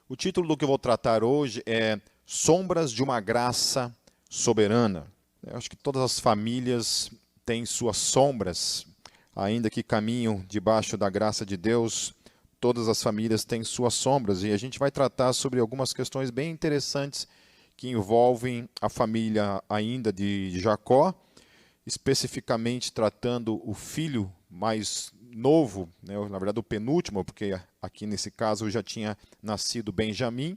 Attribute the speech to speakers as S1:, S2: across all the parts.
S1: O título do que eu vou tratar hoje é Sombras de uma Graça Soberana. Eu acho que todas as famílias têm suas sombras, ainda que caminham debaixo da graça de Deus. Todas as famílias têm suas sombras e a gente vai tratar sobre algumas questões bem interessantes que envolvem a família ainda de Jacó, especificamente tratando o filho mais novo, né, na verdade o penúltimo, porque aqui nesse caso já tinha nascido Benjamim,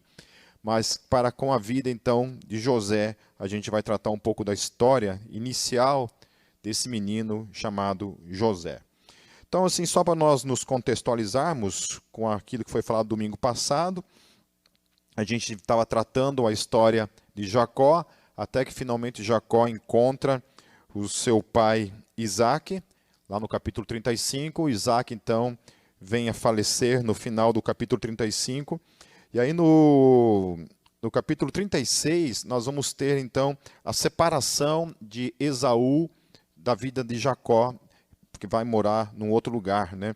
S1: mas para com a vida então de José, a gente vai tratar um pouco da história inicial desse menino chamado José. Então assim, só para nós nos contextualizarmos com aquilo que foi falado domingo passado, a gente estava tratando a história de Jacó, até que finalmente Jacó encontra o seu pai Isaque, lá no capítulo 35, Isaque então vem a falecer no final do capítulo 35, e aí no capítulo 36 nós vamos ter então a separação de Esaú da vida de Jacó, que vai morar num outro lugar, né?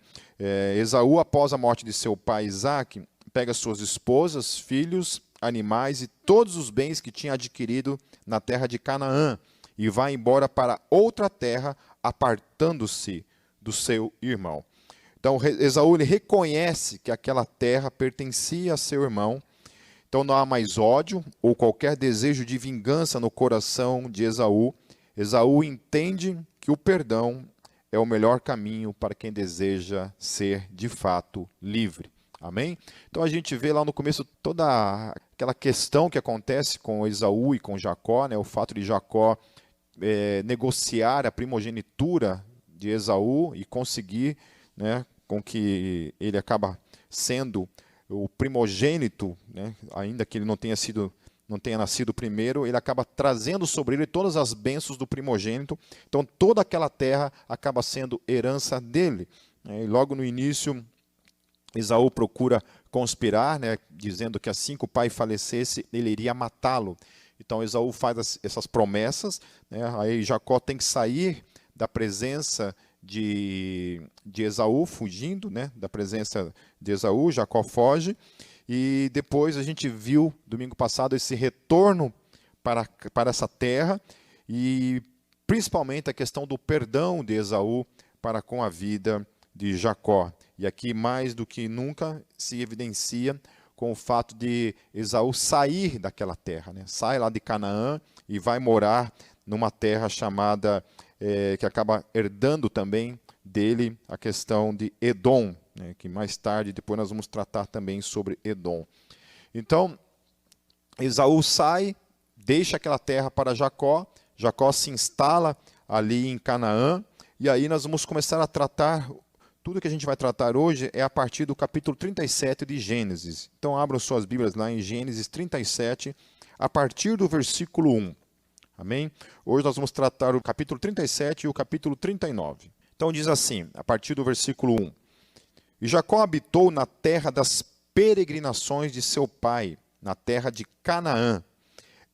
S1: Esaú, após a morte de seu pai Isaque, pega suas esposas, filhos, animais e todos os bens que tinha adquirido na terra de Canaã, e vai embora para outra terra, apartando-se do seu irmão. Então Esaú ele reconhece que aquela terra pertencia a seu irmão, então não há mais ódio ou qualquer desejo de vingança no coração de Esaú. Esaú entende que o perdão é o melhor caminho para quem deseja ser de fato livre. Amém? Então a gente vê lá no começo toda aquela questão que acontece com Esaú e com Jacó, né? O fato de Jacó negociar a primogenitura de Esaú e conseguir, né, com que ele acaba sendo o primogênito, né, ainda que ele não tenha nascido primeiro, ele acaba trazendo sobre ele todas as bênçãos do primogênito. Então toda aquela terra acaba sendo herança dele. E logo no início, Esaú procura conspirar, né, dizendo que assim que o pai falecesse, ele iria matá-lo. Então Esaú faz essas promessas, né, aí Jacó tem que sair da presença de Esaú, fugindo, né, da presença de Esaú, Jacó foge, e depois a gente viu, domingo passado, esse retorno para essa terra, e principalmente a questão do perdão de Esaú para com a vida de Jacó. E aqui, mais do que nunca, se evidencia com o fato de Esaú sair daquela terra, né? Sai lá de Canaã e vai morar numa terra chamada, que acaba herdando também dele a questão de Edom, né? Que mais tarde, depois nós vamos tratar também sobre Edom. Então, Esaú sai, deixa aquela terra para Jacó, Jacó se instala ali em Canaã, e aí nós vamos começar a tratar. Tudo que a gente vai tratar hoje é a partir do capítulo 37 de Gênesis. Então abram suas Bíblias lá em Gênesis 37, a partir do versículo 1. Amém? Hoje nós vamos tratar o capítulo 37 e o capítulo 39. Então diz assim, a partir do versículo 1. E Jacó habitou na terra das peregrinações de seu pai, na terra de Canaã.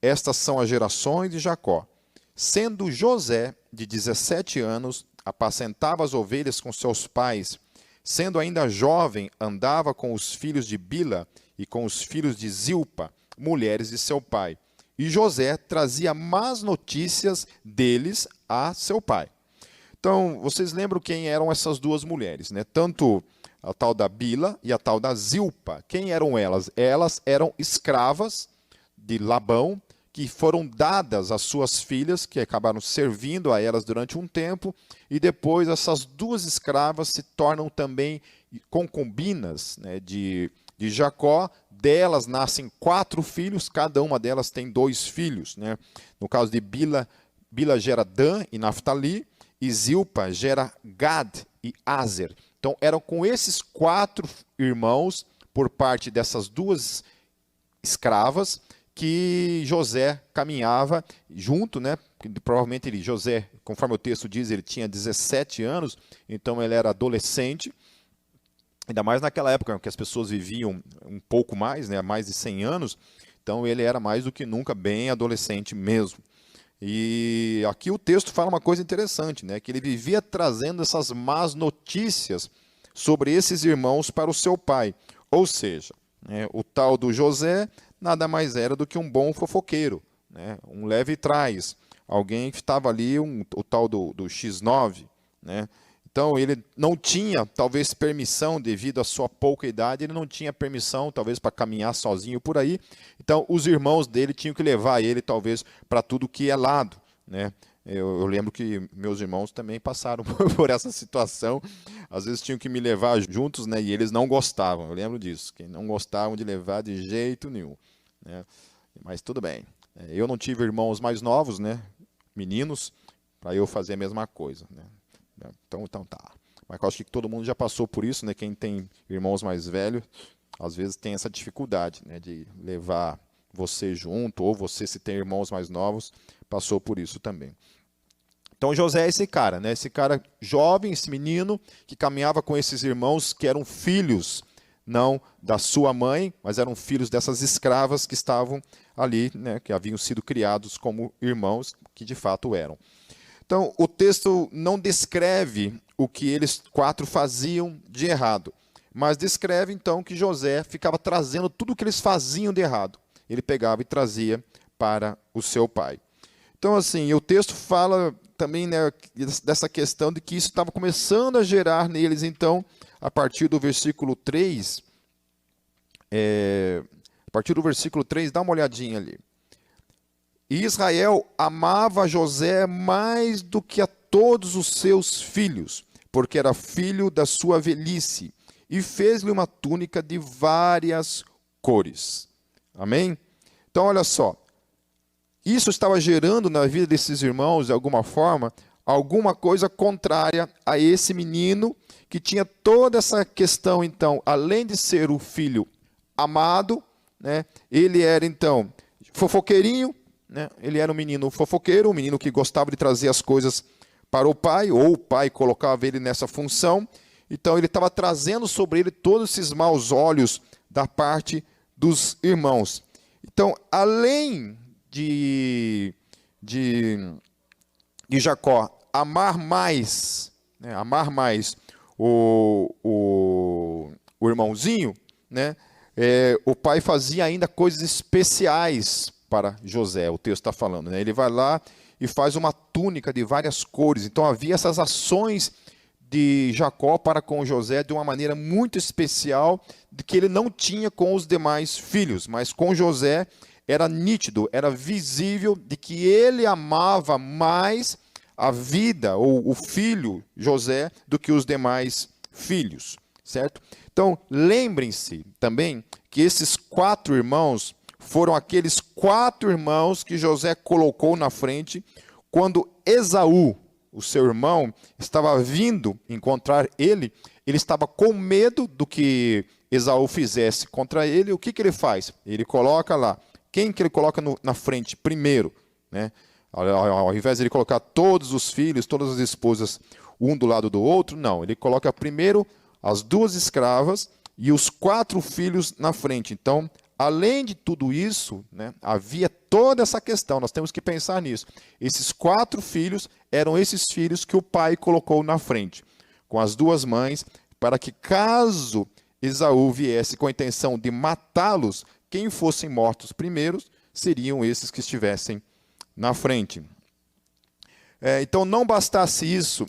S1: Estas são as gerações de Jacó. Sendo José de 17 anos, apacentava as ovelhas com seus pais. Sendo ainda jovem, andava com os filhos de Bila e com os filhos de Zilpa, mulheres de seu pai. E José trazia más notícias deles a seu pai. Então, vocês lembram quem eram essas duas mulheres, né? Tanto a tal da Bila e a tal da Zilpa. Quem eram elas? Elas eram escravas de Labão, que foram dadas às suas filhas, que acabaram servindo a elas durante um tempo, e depois essas duas escravas se tornam também concubinas, né, de Jacó. Delas nascem 4 filhos, cada uma delas tem 2 filhos. Né? No caso de Bila, Bila gera Dan e Naftali, e Zilpa gera Gad e Aser. Então eram com esses 4 irmãos, por parte dessas duas escravas, que José caminhava junto, né? Provavelmente José, conforme o texto diz, ele tinha 17 anos, então ele era adolescente, ainda mais naquela época que as pessoas viviam um pouco mais, né? Mais de 100 anos, então ele era mais do que nunca bem adolescente mesmo. E aqui o texto fala uma coisa interessante, né? Que ele vivia trazendo essas más notícias sobre esses irmãos para o seu pai. Ou seja, O tal do José nada mais era do que um bom fofoqueiro, né? Um leve trás, alguém que estava ali, o tal do X9, né? Então ele não tinha, talvez, permissão, devido à sua pouca idade, ele não tinha permissão, talvez, para caminhar sozinho por aí. Então os irmãos dele tinham que levar ele, talvez, para tudo que é lado, né? Eu lembro que meus irmãos também passaram por essa situação. Às vezes tinham que me levar juntos, né? E eles não gostavam. Eu lembro disso, que não gostavam de levar de jeito nenhum, né? Mas tudo bem. Eu não tive irmãos mais novos, né? Meninos, para eu fazer a mesma coisa, né? Então tá. Mas eu acho que todo mundo já passou por isso, né? Quem tem irmãos mais velhos, às vezes tem essa dificuldade, né? De levar você junto, ou você, se tem irmãos mais novos, passou por isso também. Então José é esse cara, né? Esse cara jovem, esse menino, que caminhava com esses irmãos que eram filhos, não da sua mãe, mas eram filhos dessas escravas que estavam ali, né? Que haviam sido criados como irmãos, que de fato eram. Então o texto não descreve o que eles quatro faziam de errado, mas descreve então que José ficava trazendo tudo o que eles faziam de errado. Ele pegava e trazia para o seu pai. Então, assim, o texto fala também, né, dessa questão de que isso estava começando a gerar neles, então, a partir do versículo 3, dá uma olhadinha ali. E Israel amava José mais do que a todos os seus filhos, porque era filho da sua velhice, e fez-lhe uma túnica de várias cores. Amém? Então, olha só. Isso estava gerando na vida desses irmãos, de alguma forma, alguma coisa contrária a esse menino que tinha toda essa questão, então, além de ser o filho amado, né, ele era, então, fofoqueirinho, né, ele era um menino fofoqueiro, um menino que gostava de trazer as coisas para o pai, ou o pai colocava ele nessa função. Então, ele estava trazendo sobre ele todos esses maus olhos da parte dos irmãos. Então, além de Jacó amar mais, né, o irmãozinho, né, o pai fazia ainda coisas especiais para José, o texto está falando, né? Ele vai lá e faz uma túnica de várias cores. Então havia essas ações de Jacó para com José de uma maneira muito especial, de que ele não tinha com os demais filhos, mas com José era nítido, era visível de que ele amava mais a vida, ou o filho José, do que os demais filhos, certo? Então, lembrem-se também que esses 4 irmãos foram aqueles 4 irmãos que José colocou na frente quando Esaú, o seu irmão, estava vindo encontrar ele. Ele estava com medo do que Esaú fizesse contra ele. O que ele faz? Ele coloca lá. Quem que ele coloca na frente primeiro, né? Ao invés de ele colocar todos os filhos, todas as esposas, um do lado do outro, não. Ele coloca primeiro as 2 escravas e os 4 filhos na frente. Então, além de tudo isso, né, havia toda essa questão, nós temos que pensar nisso. Esses 4 filhos eram esses filhos que o pai colocou na frente, com as 2 mães, para que caso Esaú viesse com a intenção de matá-los, quem fossem mortos primeiros seriam esses que estivessem na frente. Então, não bastasse isso,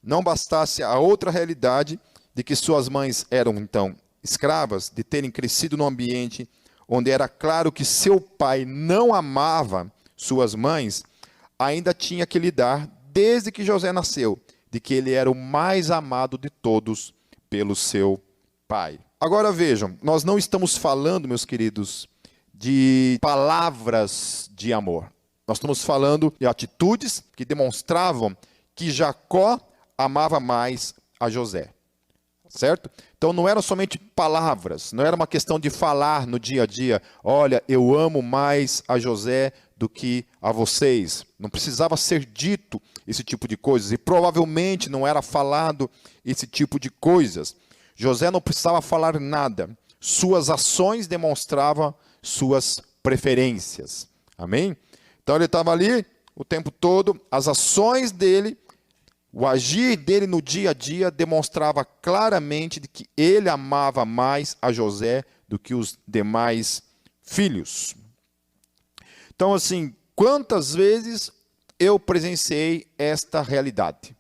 S1: não bastasse a outra realidade de que suas mães eram, então, escravas, de terem crescido num ambiente onde era claro que seu pai não amava suas mães, ainda tinha que lidar, desde que José nasceu, de que ele era o mais amado de todos pelo seu pai. Agora vejam, nós não estamos falando, meus queridos, de palavras de amor. Nós estamos falando de atitudes que demonstravam que Jacó amava mais a José. Certo? Então não eram somente palavras, não era uma questão de falar no dia a dia, olha, eu amo mais a José do que a vocês. Não precisava ser dito esse tipo de coisas, e provavelmente não era falado esse tipo de coisas. José não precisava falar nada, suas ações demonstravam suas preferências. Amém? Então ele estava ali o tempo todo, as ações dele, o agir dele no dia a dia demonstrava claramente de que ele amava mais a José do que os demais filhos. Então, assim, quantas vezes eu presenciei esta realidade?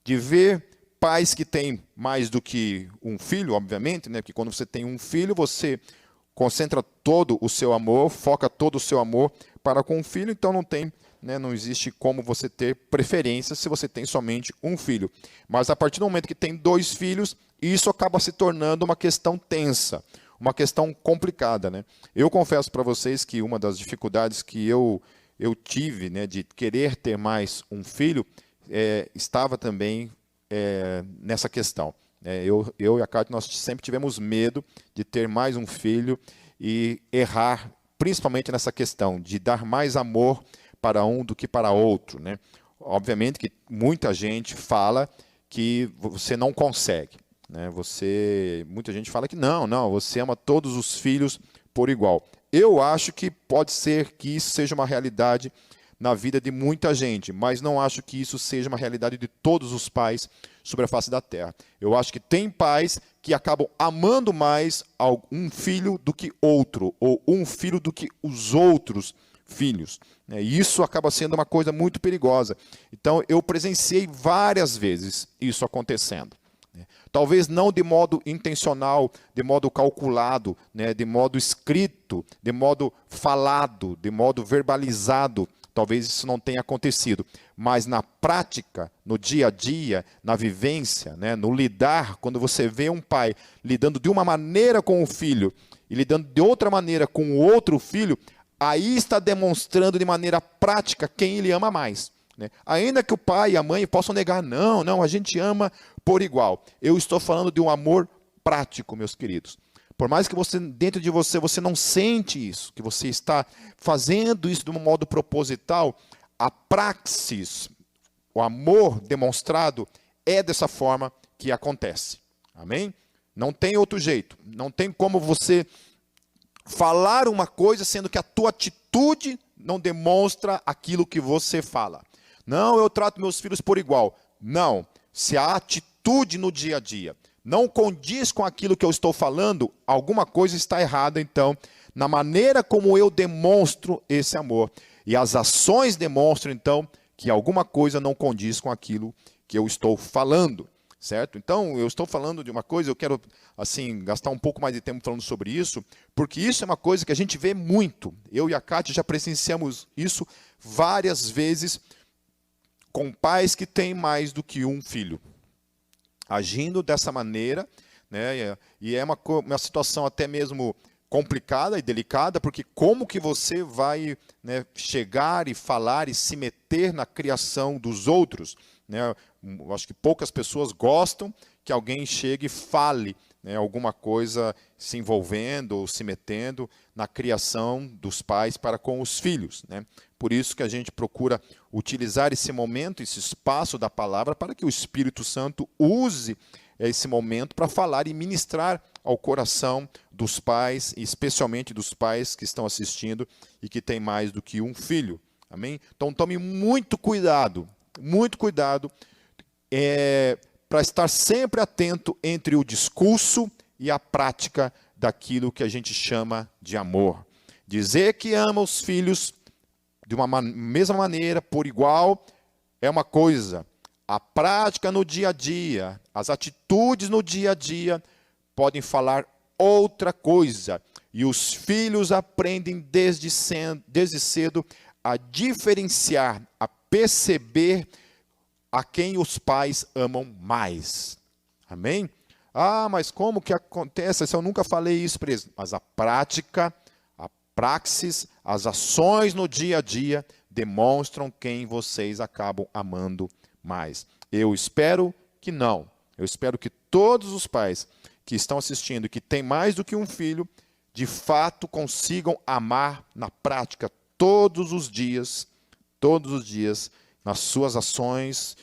S1: De ver pais que têm mais do que um filho, obviamente, né? Porque quando você tem um filho, você concentra todo o seu amor, foca todo o seu amor para com o filho, então não tem, né, não existe como você ter preferência se você tem somente um filho. Mas a partir do momento que tem 2 filhos, isso acaba se tornando uma questão tensa, uma questão complicada, né? Eu confesso para vocês que uma das dificuldades que eu tive, né, de querer ter mais um filho, estava também nessa questão. Eu e a Cátia, nós sempre tivemos medo de ter mais um filho e errar, principalmente nessa questão de dar mais amor para um do que para outro, né? Obviamente que muita gente fala que você não consegue, né? Muita gente fala que não, você ama todos os filhos por igual. Eu acho que pode ser que isso seja uma realidade na vida de muita gente, mas não acho que isso seja uma realidade de todos os pais sobre a face da terra. Eu acho que tem pais que acabam amando mais um filho do que outro, ou um filho do que os outros filhos. E isso acaba sendo uma coisa muito perigosa. Então, eu presenciei várias vezes isso acontecendo. Talvez não de modo intencional, de modo calculado, né, de modo escrito, de modo falado, de modo verbalizado. Talvez isso não tenha acontecido, mas na prática, no dia a dia, na vivência, né, no lidar, quando você vê um pai lidando de uma maneira com o filho e lidando de outra maneira com o outro filho, aí está demonstrando de maneira prática quem ele ama mais, né? Ainda que o pai e a mãe possam negar, não, a gente ama por igual. Eu estou falando de um amor prático, meus queridos. Por mais que você, dentro de você não sente isso, que você está fazendo isso de um modo proposital, a praxis, o amor demonstrado é dessa forma que acontece. Amém? Não tem outro jeito. Não tem como você falar uma coisa sendo que a tua atitude não demonstra aquilo que você fala. Não, eu trato meus filhos por igual. Não. Se a atitude no dia a dia não condiz com aquilo que eu estou falando, alguma coisa está errada, então, na maneira como eu demonstro esse amor. E as ações demonstram, então, que alguma coisa não condiz com aquilo que eu estou falando, certo? Então, eu estou falando de uma coisa, eu quero, assim, gastar um pouco mais de tempo falando sobre isso, porque isso é uma coisa que a gente vê muito. Eu e a Cátia já presenciamos isso várias vezes com pais que têm mais do que um filho. Agindo dessa maneira, né, e é uma situação até mesmo complicada e delicada, porque como que você vai, né, chegar e falar e se meter na criação dos outros? Né? Eu acho que poucas pessoas gostam que alguém chegue e fale, né, alguma coisa se envolvendo ou se metendo na criação dos pais para com os filhos, né? Por isso que a gente procura utilizar esse momento, esse espaço da palavra, para que o Espírito Santo use esse momento para falar e ministrar ao coração dos pais, e especialmente dos pais que estão assistindo e que têm mais do que um filho. Amém? Então tome muito cuidado para estar sempre atento entre o discurso e a prática daquilo que a gente chama de amor. Dizer que ama os filhos de uma mesma maneira, por igual, é uma coisa. A prática no dia a dia, as atitudes no dia a dia, podem falar outra coisa. E os filhos aprendem desde cedo a diferenciar, a perceber a quem os pais amam mais. Amém? Ah, mas como que acontece? Eu nunca falei isso para eles. Mas a prática, a praxis, as ações no dia a dia demonstram quem vocês acabam amando mais. Eu espero que não. Eu espero que todos os pais que estão assistindo e que têm mais do que um filho, de fato consigam amar na prática todos os dias, nas suas ações,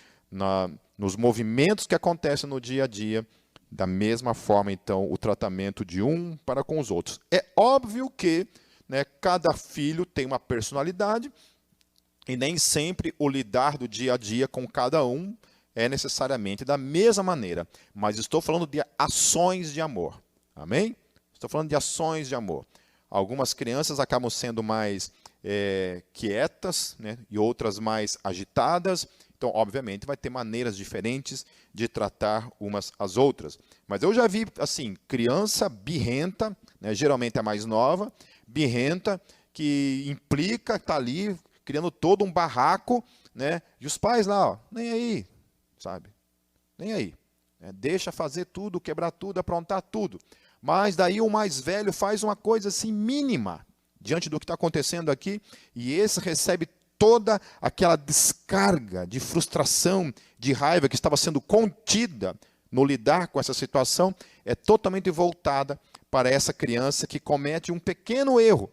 S1: nos movimentos que acontecem no dia a dia, da mesma forma, então, o tratamento de um para com os outros. É óbvio que, né, cada filho tem uma personalidade e nem sempre o lidar do dia a dia com cada um é necessariamente da mesma maneira. Mas estou falando de ações de amor. Amém? Estou falando de ações de amor. Algumas crianças acabam sendo mais quietas, né, e outras mais agitadas. Então, obviamente, vai ter maneiras diferentes de tratar umas às outras. Mas eu já vi, assim, criança birrenta, né, geralmente a mais nova, birrenta, que implica, está ali criando todo um barraco, né, e os pais lá, ó, nem aí, sabe? Nem aí. Deixa fazer tudo, quebrar tudo, aprontar tudo. Mas daí o mais velho faz uma coisa assim mínima diante do que está acontecendo aqui, e esse recebe toda aquela descarga de frustração, de raiva que estava sendo contida no lidar com essa situação, é totalmente voltada para essa criança que comete um pequeno erro,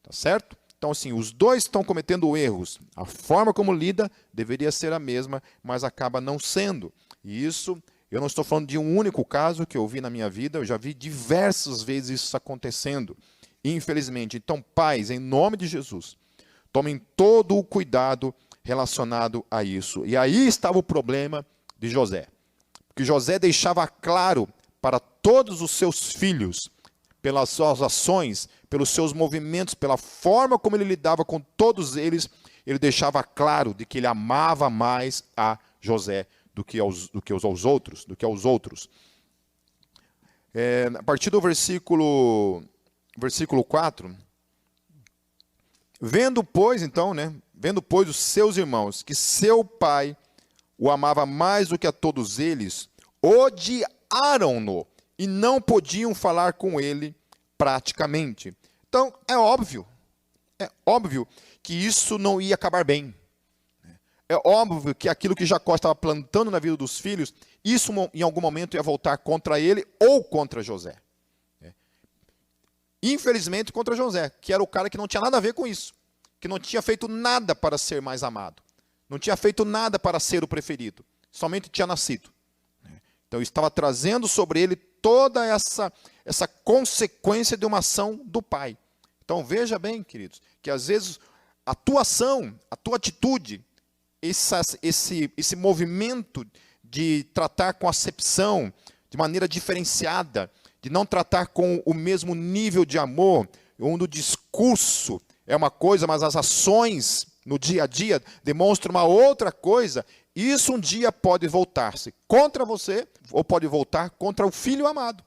S1: tá certo? Então, assim, os dois estão cometendo erros. A forma como lida deveria ser a mesma, mas acaba não sendo. E isso, eu não estou falando de um único caso que eu vi na minha vida, eu já vi diversas vezes isso acontecendo. Infelizmente. Então, pais, em nome de Jesus, tomem todo o cuidado relacionado a isso. E aí estava o problema de José. Porque José deixava claro para todos os seus filhos, pelas suas ações, pelos seus movimentos, pela forma como ele lidava com todos eles, ele deixava claro de que ele amava mais a José do que aos outros. A partir do versículo 4, vendo, pois, os seus irmãos, que seu pai o amava mais do que a todos eles, odiaram-no e não podiam falar com ele praticamente. Então, é óbvio que isso não ia acabar bem. É óbvio que aquilo que Jacó estava plantando na vida dos filhos, isso em algum momento ia voltar contra ele ou contra José. Infelizmente contra José, que era o cara que não tinha nada a ver com isso, que não tinha feito nada para ser mais amado, não tinha feito nada para ser o preferido, somente tinha nascido. Então estava trazendo sobre ele toda essa consequência de uma ação do pai. Então veja bem, queridos, que às vezes a tua ação, a tua atitude, esse movimento de tratar com acepção, de maneira diferenciada, de não tratar com o mesmo nível de amor, onde o discurso é uma coisa, mas as ações no dia a dia demonstram uma outra coisa, isso um dia pode voltar-se contra você ou pode voltar contra o filho amado.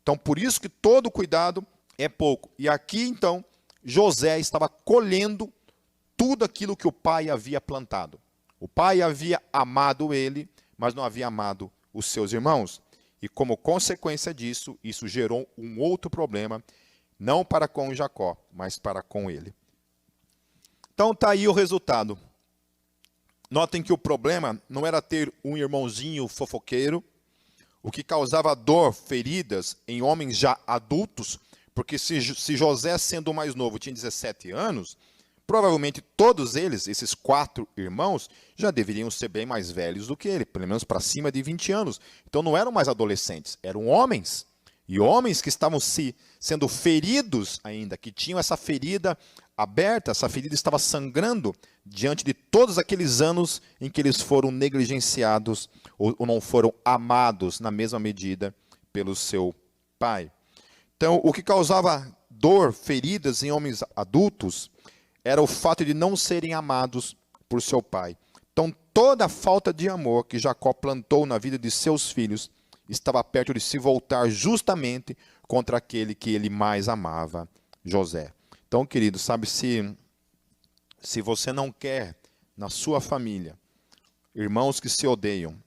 S1: Então, por isso que todo cuidado é pouco. E aqui, então, José estava colhendo tudo aquilo que o pai havia plantado. O pai havia amado ele, mas não havia amado os seus irmãos. E como consequência disso, isso gerou um outro problema, não para com Jacó, mas para com ele. Então está aí o resultado. Notem que o problema não era ter um irmãozinho fofoqueiro, o que causava dor, feridas em homens já adultos, porque se José, sendo o mais novo, tinha 17 anos, provavelmente todos eles, esses 4 irmãos, já deveriam ser bem mais velhos do que ele, pelo menos para cima de 20 anos. Então não eram mais adolescentes, eram homens. E homens que estavam sendo feridos ainda, que tinham essa ferida aberta, essa ferida estava sangrando diante de todos aqueles anos em que eles foram negligenciados ou não foram amados na mesma medida pelo seu pai. Então, o que causava dor, feridas em homens adultos, era o fato de não serem amados por seu pai. Então, toda a falta de amor que Jacó plantou na vida de seus filhos estava perto de se voltar justamente contra aquele que ele mais amava, José. Então, querido, sabe, se você não quer na sua família irmãos que se odeiam,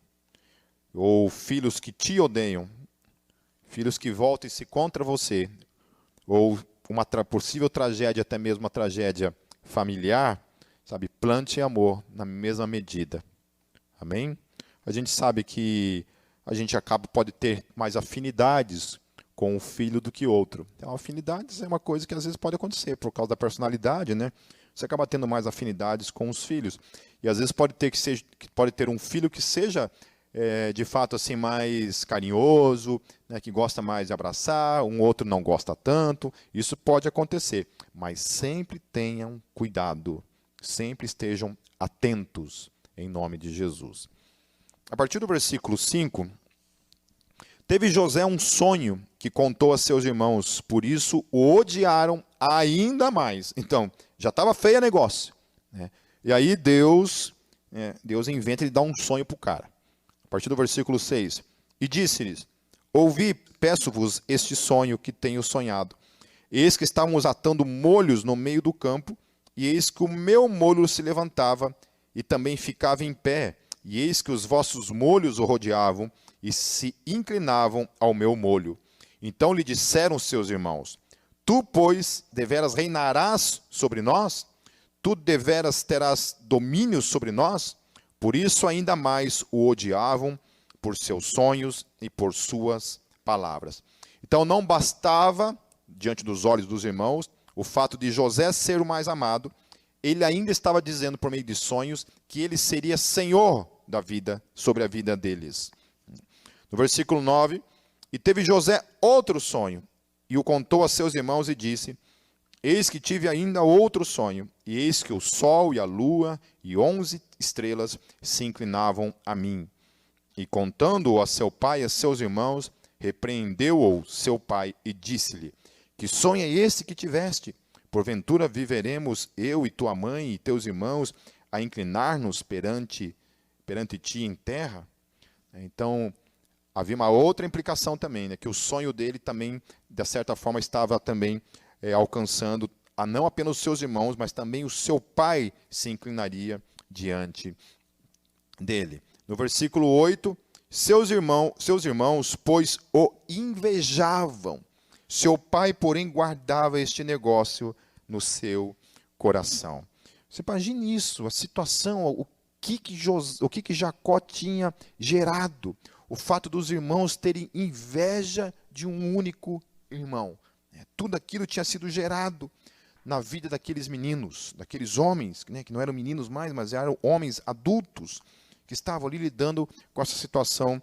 S1: ou filhos que te odeiam, filhos que voltem-se contra você, ou uma possível tragédia, até mesmo uma tragédia familiar, sabe, plante amor na mesma medida. Amém? A gente sabe que a gente pode ter mais afinidades com um filho do que outro. Então, afinidades é uma coisa que às vezes pode acontecer por causa da personalidade, né? Você acaba tendo mais afinidades com os filhos. E às vezes pode ter um filho que seja de fato assim mais carinhoso, né, que gosta mais de abraçar, um outro não gosta tanto. Isso pode acontecer, mas sempre tenham cuidado, sempre estejam atentos em nome de Jesus. A partir do versículo 5, teve José um sonho que contou a seus irmãos, por isso o odiaram ainda mais. Então, já estava feio o negócio, né? E aí Deus inventa e dá um sonho para o cara. A partir do versículo 6. E disse-lhes: ouvi, peço-vos este sonho que tenho sonhado. Eis que estávamos atando molhos no meio do campo, e eis que o meu molho se levantava e também ficava em pé, e eis que os vossos molhos o rodeavam e se inclinavam ao meu molho. Então lhe disseram seus irmãos: tu, pois, deveras reinarás sobre nós? Tu deveras terás domínio sobre nós? Por isso ainda mais o odiavam por seus sonhos e por suas palavras. Então não bastava, diante dos olhos dos irmãos, o fato de José ser o mais amado, ele ainda estava dizendo por meio de sonhos que ele seria senhor da vida, sobre a vida deles. No versículo 9, e teve José outro sonho, e o contou a seus irmãos e disse: eis que tive ainda outro sonho, e eis que o sol e a lua e 11 estrelas se inclinavam a mim. E contando-o a seu pai e a seus irmãos, repreendeu-o seu pai e disse-lhe: que sonho é esse que tiveste? Porventura viveremos eu e tua mãe e teus irmãos a inclinar-nos perante ti em terra? Então, havia uma outra implicação também, né, que o sonho dele também, de certa forma, estava também alcançando a não apenas os seus irmãos, mas também o seu pai se inclinaria diante dele. No versículo 8, seus irmãos, pois, o invejavam. Seu pai, porém, guardava este negócio no seu coração. Você imagine isso, a situação, o que Jacó tinha gerado. O fato dos irmãos terem inveja de um único irmão. Tudo aquilo tinha sido gerado na vida daqueles meninos, daqueles homens, né, que não eram meninos mais, mas eram homens adultos, que estavam ali lidando com essa situação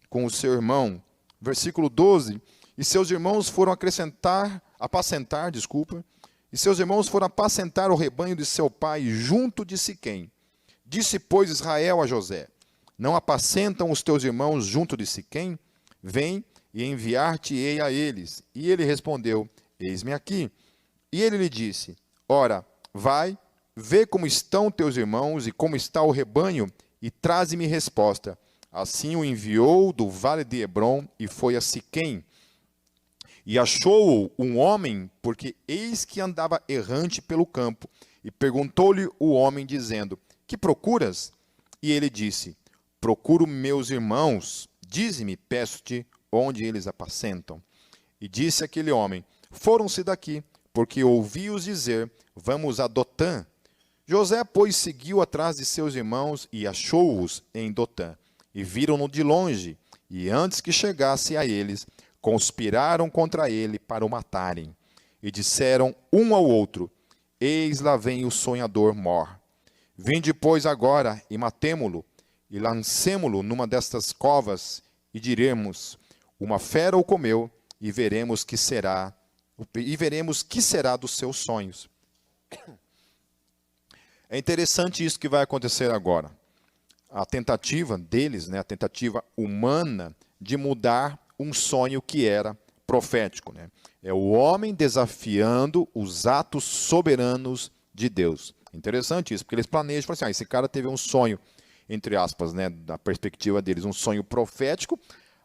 S1: com o seu irmão. Versículo 12, e seus irmãos foram apacentar, e seus irmãos foram apacentar o rebanho de seu pai junto de Siquém. Disse, pois, Israel a José: não apacentam os teus irmãos junto de Siquém? Vem e enviar-te-ei a eles. E ele respondeu: eis-me aqui. E ele lhe disse: ora, vai, vê como estão teus irmãos e como está o rebanho, e traze-me resposta. Assim o enviou do vale de Hebrom e foi a Siquém. E achou-o um homem, porque eis que andava errante pelo campo. E perguntou-lhe o homem, dizendo: que procuras? E ele disse: procuro meus irmãos. Dize-me, peço-te, onde eles apacentam. E disse aquele homem: foram-se daqui, porque ouvi-os dizer: vamos a Dotã. José, pois, seguiu atrás de seus irmãos e achou-os em Dotã. E viram-no de longe, e antes que chegasse a eles, conspiraram contra ele para o matarem. E disseram um ao outro: eis lá vem o sonhador Mor. Vinde, pois, agora, e matemo-lo, e lancemo-lo numa destas covas, e diremos: uma fera o comeu, e veremos que será dos seus sonhos. É interessante isso que vai acontecer agora. A tentativa deles, né, a tentativa humana de mudar um sonho que era profético, né? É o homem desafiando os atos soberanos de Deus. Interessante isso, porque eles planejam, falam assim, esse cara teve um sonho, entre aspas, né, da perspectiva deles, um sonho profético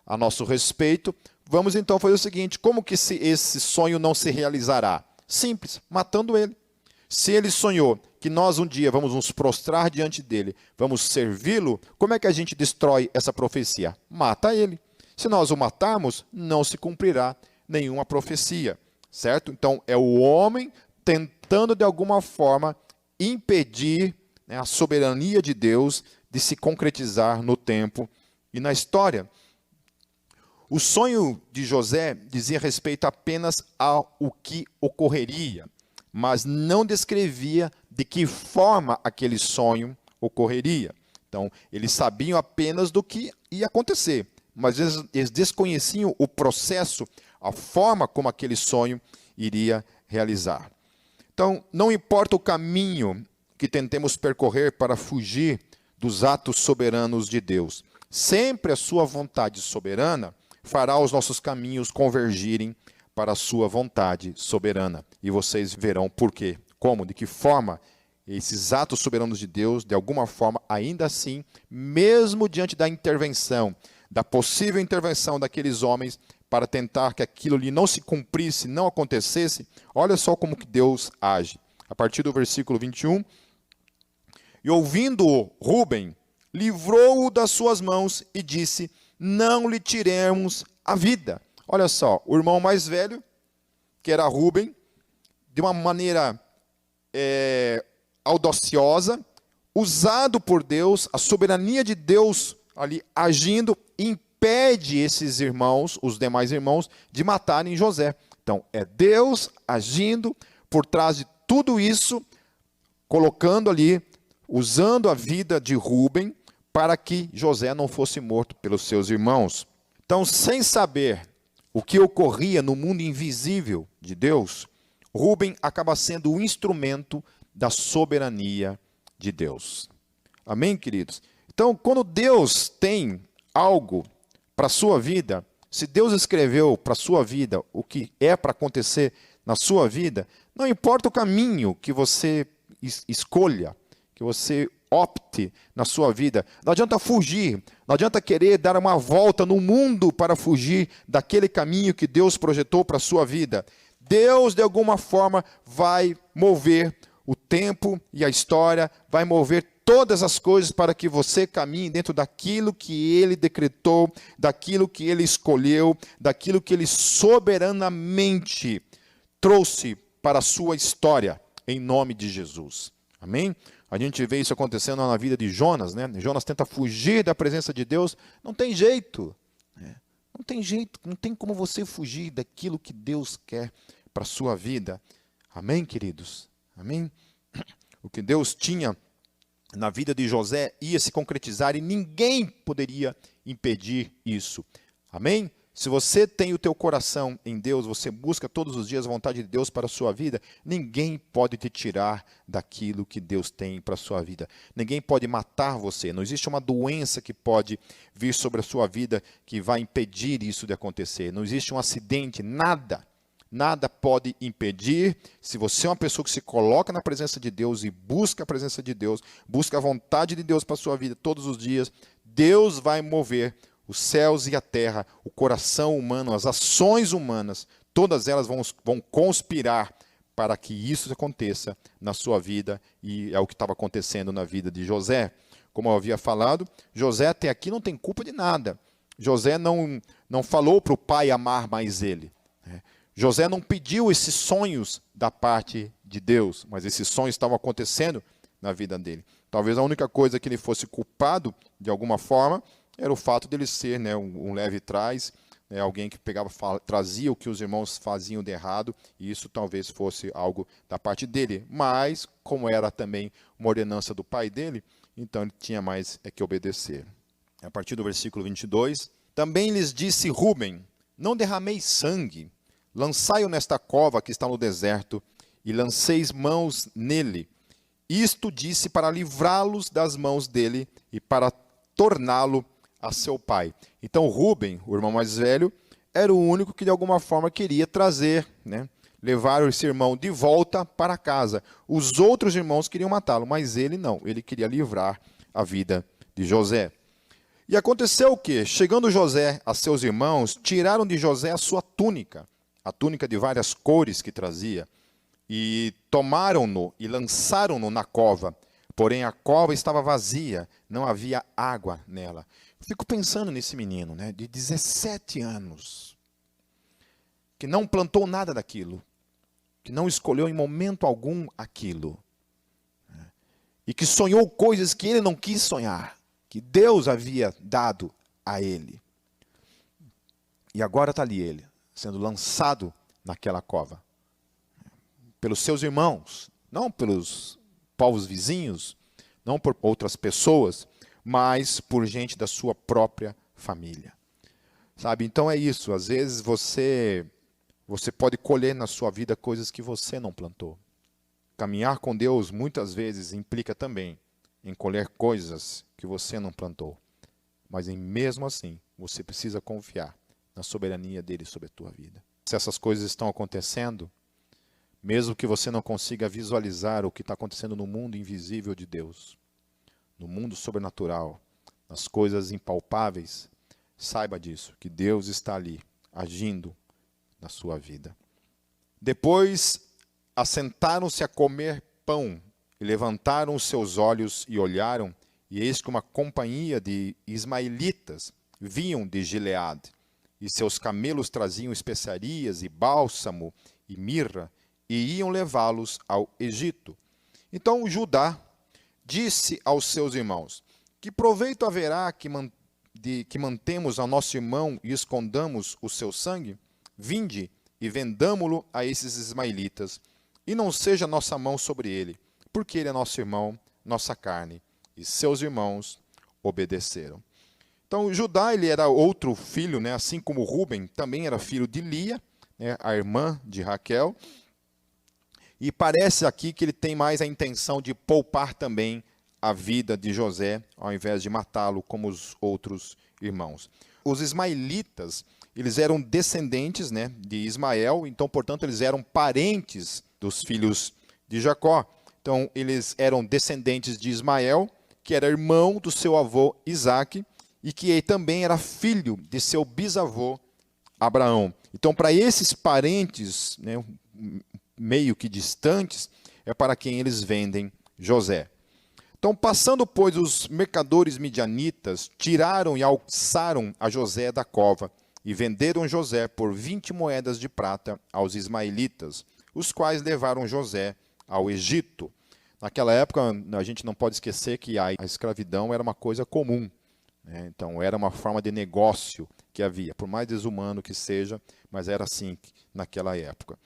S1: a nosso respeito. Vamos então fazer o seguinte: como que esse sonho não se realizará? Simples, matando ele. Se ele sonhou que nós um dia vamos nos prostrar diante dele, vamos servi-lo, como é que a gente destrói essa profecia? Mata ele. Se nós o matarmos, não se cumprirá nenhuma profecia, certo? Então, é o homem tentando, de alguma forma, impedir, né, a soberania de Deus de se concretizar no tempo e na história. O sonho de José dizia respeito apenas ao que ocorreria, mas não descrevia de que forma aquele sonho ocorreria. Então, eles sabiam apenas do que ia acontecer, mas eles desconheciam o processo, a forma como aquele sonho iria realizar. Então, não importa o caminho que tentemos percorrer para fugir dos atos soberanos de Deus, sempre a sua vontade soberana fará os nossos caminhos convergirem para a sua vontade soberana. E vocês verão por quê, como, de que forma esses atos soberanos de Deus, de alguma forma, ainda assim, mesmo diante da intervenção, da possível intervenção daqueles homens para tentar que aquilo ali não se cumprisse, não acontecesse, olha só como que Deus age. A partir do versículo 21, e ouvindo-o, Rúben livrou-o das suas mãos e disse, não lhe tiremos a vida. Olha só, o irmão mais velho, que era Rúben, de uma maneira audaciosa, usado por Deus, a soberania de Deus ali agindo, impede esses irmãos, os demais irmãos, de matarem José. Então, é Deus agindo por trás de tudo isso, colocando ali, usando a vida de Rúben, para que José não fosse morto pelos seus irmãos. Então, sem saber o que ocorria no mundo invisível de Deus, Rúben acaba sendo o instrumento da soberania de Deus. Amém, queridos? Então, quando Deus tem algo para a sua vida, se Deus escreveu para a sua vida o que é para acontecer na sua vida, não importa o caminho que você escolha, que você opte na sua vida, não adianta fugir, não adianta querer dar uma volta no mundo para fugir daquele caminho que Deus projetou para a sua vida. Deus, de alguma forma, vai mover o tempo e a história, vai mover todas as coisas para que você caminhe dentro daquilo que Ele decretou, daquilo que Ele escolheu, daquilo que Ele soberanamente trouxe para a sua história, em nome de Jesus. Amém? A gente vê isso acontecendo na vida de Jonas, né? Jonas tenta fugir da presença de Deus, não tem jeito. Não tem jeito, não tem como você fugir daquilo que Deus quer para a sua vida. Amém, queridos? Amém? O que Deus tinha na vida de José ia se concretizar e ninguém poderia impedir isso. Amém? Se você tem o teu coração em Deus, você busca todos os dias a vontade de Deus para a sua vida, ninguém pode te tirar daquilo que Deus tem para a sua vida. Ninguém pode matar você. Não existe uma doença que pode vir sobre a sua vida que vai impedir isso de acontecer. Não existe um acidente, nada. Nada pode impedir. Se você é uma pessoa que se coloca na presença de Deus e busca a presença de Deus, busca a vontade de Deus para a sua vida todos os dias, Deus vai mover os céus e a terra, o coração humano, as ações humanas, todas elas vão conspirar para que isso aconteça na sua vida, e é o que estava acontecendo na vida de José. Como eu havia falado, José até aqui não tem culpa de nada. José não falou para o pai amar mais ele. José não pediu esses sonhos da parte de Deus, mas esses sonhos estavam acontecendo na vida dele. Talvez a única coisa que ele fosse culpado, de alguma forma, era o fato dele ser, né, um leve trás, né, alguém que pegava, trazia o que os irmãos faziam de errado, e isso talvez fosse algo da parte dele. Mas, como era também uma ordenança do pai dele, então ele tinha mais que obedecer. A partir do versículo 22, também lhes disse Rúben, não derrameis sangue, lançai-o nesta cova que está no deserto, e lanceis mãos nele. Isto disse para livrá-los das mãos dele, e para torná-lo a seu pai. Então Rúben, o irmão mais velho, era o único que de alguma forma queria trazer, né, levar esse irmão de volta para casa. Os outros irmãos queriam matá-lo, mas ele não, ele queria livrar a vida de José. E aconteceu o quê? Chegando José a seus irmãos, tiraram de José a sua túnica, a túnica de várias cores que trazia, e tomaram-no e lançaram-no na cova. Porém, a cova estava vazia, não havia água nela. Fico pensando nesse menino, né, de 17 anos, que não plantou nada daquilo, que não escolheu em momento algum aquilo, né, e que sonhou coisas que ele não quis sonhar, que Deus havia dado a ele. E agora está ali ele, sendo lançado naquela cova, pelos seus irmãos, não pelos povos vizinhos, não por outras pessoas, mas por gente da sua própria família. Sabe? Então é isso, às vezes você pode colher na sua vida coisas que você não plantou. Caminhar com Deus muitas vezes implica também em colher coisas que você não plantou. Mas mesmo assim, você precisa confiar na soberania dele sobre a tua vida. Se essas coisas estão acontecendo, mesmo que você não consiga visualizar o que está acontecendo no mundo invisível de Deus, no mundo sobrenatural, nas coisas impalpáveis, saiba disso, que Deus está ali, agindo na sua vida. Depois, assentaram-se a comer pão, e levantaram os seus olhos e olharam, e eis que uma companhia de ismaelitas vinham de Gileade, e seus camelos traziam especiarias e bálsamo e mirra, e iam levá-los ao Egito. Então Judá disse aos seus irmãos: que proveito haverá que mantemos ao nosso irmão e escondamos o seu sangue? Vinde e vendamo-lo a esses ismaelitas, e não seja nossa mão sobre ele, porque ele é nosso irmão, nossa carne. E seus irmãos obedeceram. Então Judá, ele era outro filho, né? Assim como Rúben, também era filho de Lia, né? A irmã de Raquel. E parece aqui que ele tem mais a intenção de poupar também a vida de José, ao invés de matá-lo como os outros irmãos. Os ismaelitas, eles eram descendentes, né, de Ismael, então, portanto, eles eram parentes dos filhos de Jacó. Então, eles eram descendentes de Ismael, que era irmão do seu avô Isaque, e que também era filho de seu bisavô Abraão. Então, para esses parentes, né, meio que distantes, é para quem eles vendem José. Então, passando, pois, os mercadores midianitas, tiraram e alçaram a José da cova, e venderam José por 20 moedas de prata aos ismaelitas, os quais levaram José ao Egito. Naquela época, a gente não pode esquecer que a escravidão era uma coisa comum, né? Então, era uma forma de negócio que havia, por mais desumano que seja, mas era assim naquela época.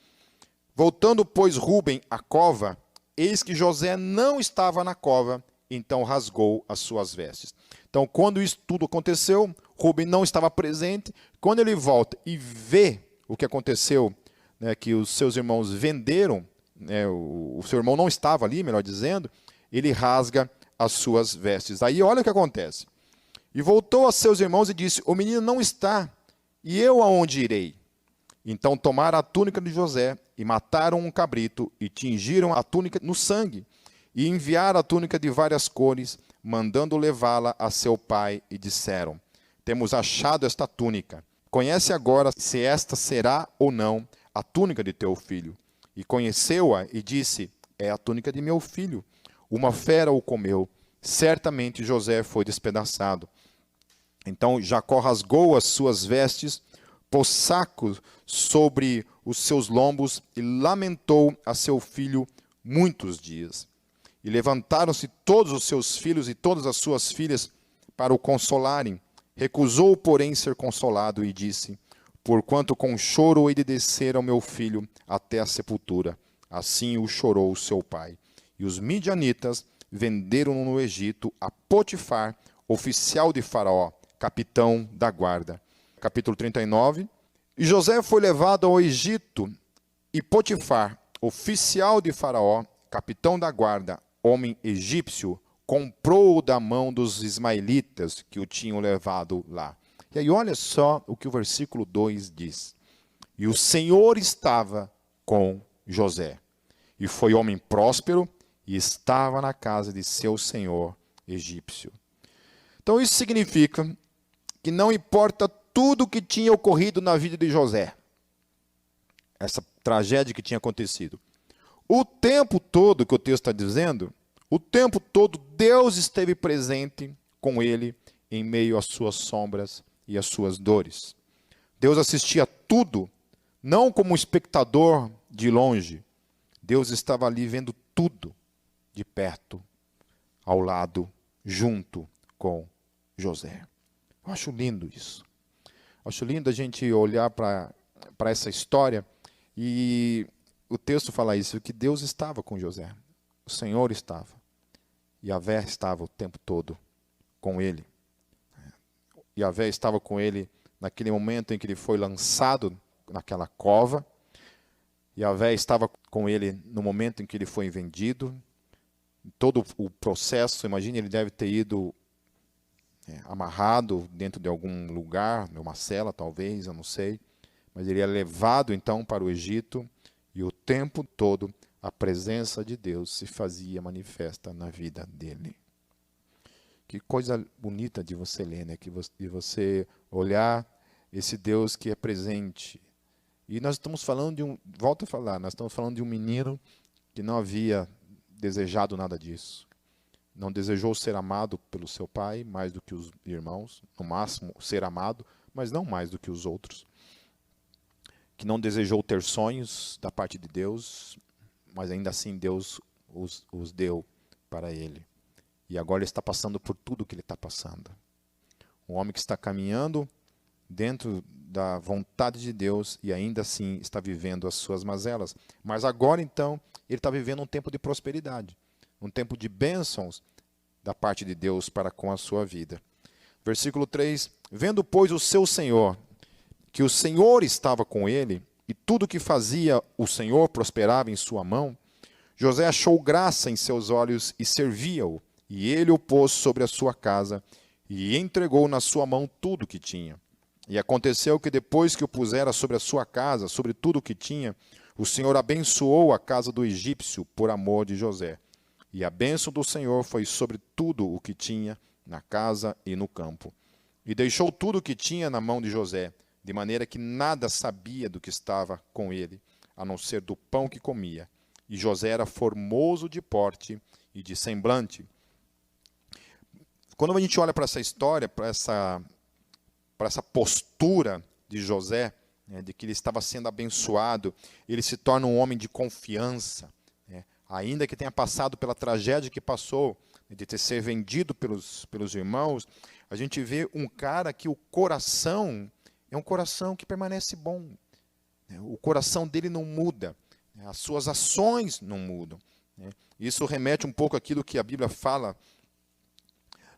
S1: Voltando, pois, Rúben à cova, eis que José não estava na cova, então rasgou as suas vestes. Então, quando isso tudo aconteceu, Rúben não estava presente. Quando ele volta e vê o que aconteceu, né, que os seus irmãos venderam, né, o seu irmão não estava ali, melhor dizendo, ele rasga as suas vestes. Aí olha o que acontece. E voltou a seus irmãos e disse: o menino não está, e eu aonde irei? Então tomaram a túnica de José e mataram um cabrito e tingiram a túnica no sangue e enviaram a túnica de várias cores, mandando levá-la a seu pai, e disseram: temos achado esta túnica. Conhece agora se esta será ou não a túnica de teu filho. E conheceu-a e disse: é a túnica de meu filho. Uma fera o comeu. Certamente José foi despedaçado. Então Jacó rasgou as suas vestes, pôs saco sobre os seus lombos e lamentou a seu filho muitos dias. E levantaram-se todos os seus filhos e todas as suas filhas para o consolarem. Recusou, porém, ser consolado e disse: porquanto com choro hei de descer ao meu filho até a sepultura. Assim o chorou seu pai. E os midianitas venderam-no no Egito a Potifar, oficial de Faraó, capitão da guarda. Capítulo 39. E José foi levado ao Egito, e Potifar, oficial de Faraó, capitão da guarda, homem egípcio, comprou-o da mão dos ismaelitas que o tinham levado lá. E aí olha só o que o versículo 2 diz. E o Senhor estava com José, e foi homem próspero, e estava na casa de seu senhor egípcio. Então isso significa que não importa tudo o que tinha ocorrido na vida de José, essa tragédia que tinha acontecido, o tempo todo que o texto está dizendo, o tempo todo Deus esteve presente com ele em meio às suas sombras e às suas dores. Deus assistia tudo, não como um espectador de longe. Deus estava ali vendo tudo de perto, ao lado, junto com José. Eu acho lindo isso. Acho lindo a gente olhar para essa história e o texto fala isso, que Deus estava com José. O Senhor estava. Yahvé estava o tempo todo com ele. Yahvé estava com ele naquele momento em que ele foi lançado naquela cova. Yahvé estava com ele no momento em que ele foi vendido. Todo o processo, imagine, ele deve ter ido amarrado dentro de algum lugar, numa cela talvez, eu não sei. Mas ele é levado então para o Egito e o tempo todo a presença de Deus se fazia manifesta na vida dele. Que coisa bonita de você ler, né? De você olhar esse Deus que é presente. E nós estamos falando de volto a falar, nós estamos falando de um menino que não havia desejado nada disso. Não desejou ser amado pelo seu pai mais do que os irmãos, no máximo ser amado, mas não mais do que os outros. Que não desejou ter sonhos da parte de Deus, mas ainda assim Deus os deu para ele. E agora ele está passando por tudo que ele está passando. Um homem que está caminhando dentro da vontade de Deus e ainda assim está vivendo as suas mazelas. Mas agora então ele está vivendo um tempo de prosperidade, um tempo de bênçãos da parte de Deus para com a sua vida. Versículo 3, vendo pois o seu senhor, que o Senhor estava com ele, e tudo que fazia o Senhor prosperava em sua mão, José achou graça em seus olhos e servia-o, e ele o pôs sobre a sua casa, e entregou na sua mão tudo o que tinha. E aconteceu que depois que o pusera sobre a sua casa, sobre tudo o que tinha, o Senhor abençoou a casa do egípcio por amor de José. E a bênção do Senhor foi sobre tudo o que tinha na casa e no campo. E deixou tudo o que tinha na mão de José, de maneira que nada sabia do que estava com ele, a não ser do pão que comia. E José era formoso de porte e de semblante. Quando a gente olha para essa história, para essa postura de José, né, de que ele estava sendo abençoado, ele se torna um homem de confiança, né, ainda que tenha passado pela tragédia que passou, de ter sido vendido pelos irmãos, a gente vê um cara que o coração é um coração que permanece bom. O coração dele não muda. As suas ações não mudam. Isso remete um pouco àquilo que a Bíblia fala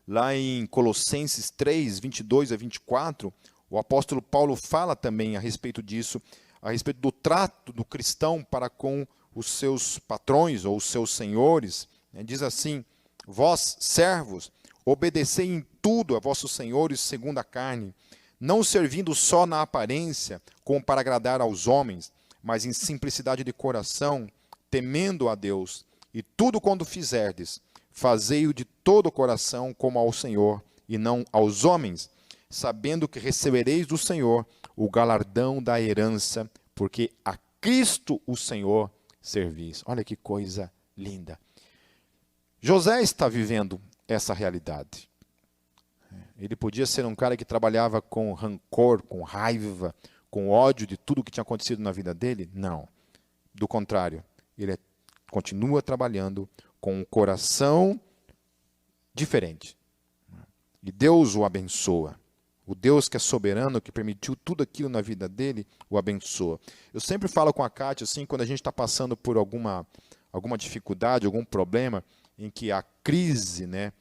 S1: lá em Colossenses 3, 22 a 24. O apóstolo Paulo fala também a respeito disso, a respeito do trato do cristão para com os seus patrões ou os seus senhores. Diz assim, vós, servos, obedecei em tudo a vossos senhores segundo a carne, não servindo só na aparência, como para agradar aos homens, mas em simplicidade de coração, temendo a Deus. E tudo quando fizerdes, fazei-o de todo o coração como ao Senhor, e não aos homens, sabendo que recebereis do Senhor o galardão da herança, porque a Cristo o Senhor servis. Olha que coisa linda. José está vivendo essa realidade. Ele podia ser um cara que trabalhava com rancor, com raiva, com ódio de tudo que tinha acontecido na vida dele? Não. Do contrário, ele continua trabalhando com um coração diferente. E Deus o abençoa. O Deus que é soberano, que permitiu tudo aquilo na vida dele, o abençoa. Eu sempre falo com a Kátia, assim, quando a gente está passando por alguma dificuldade, algum problema, em que a crise, né,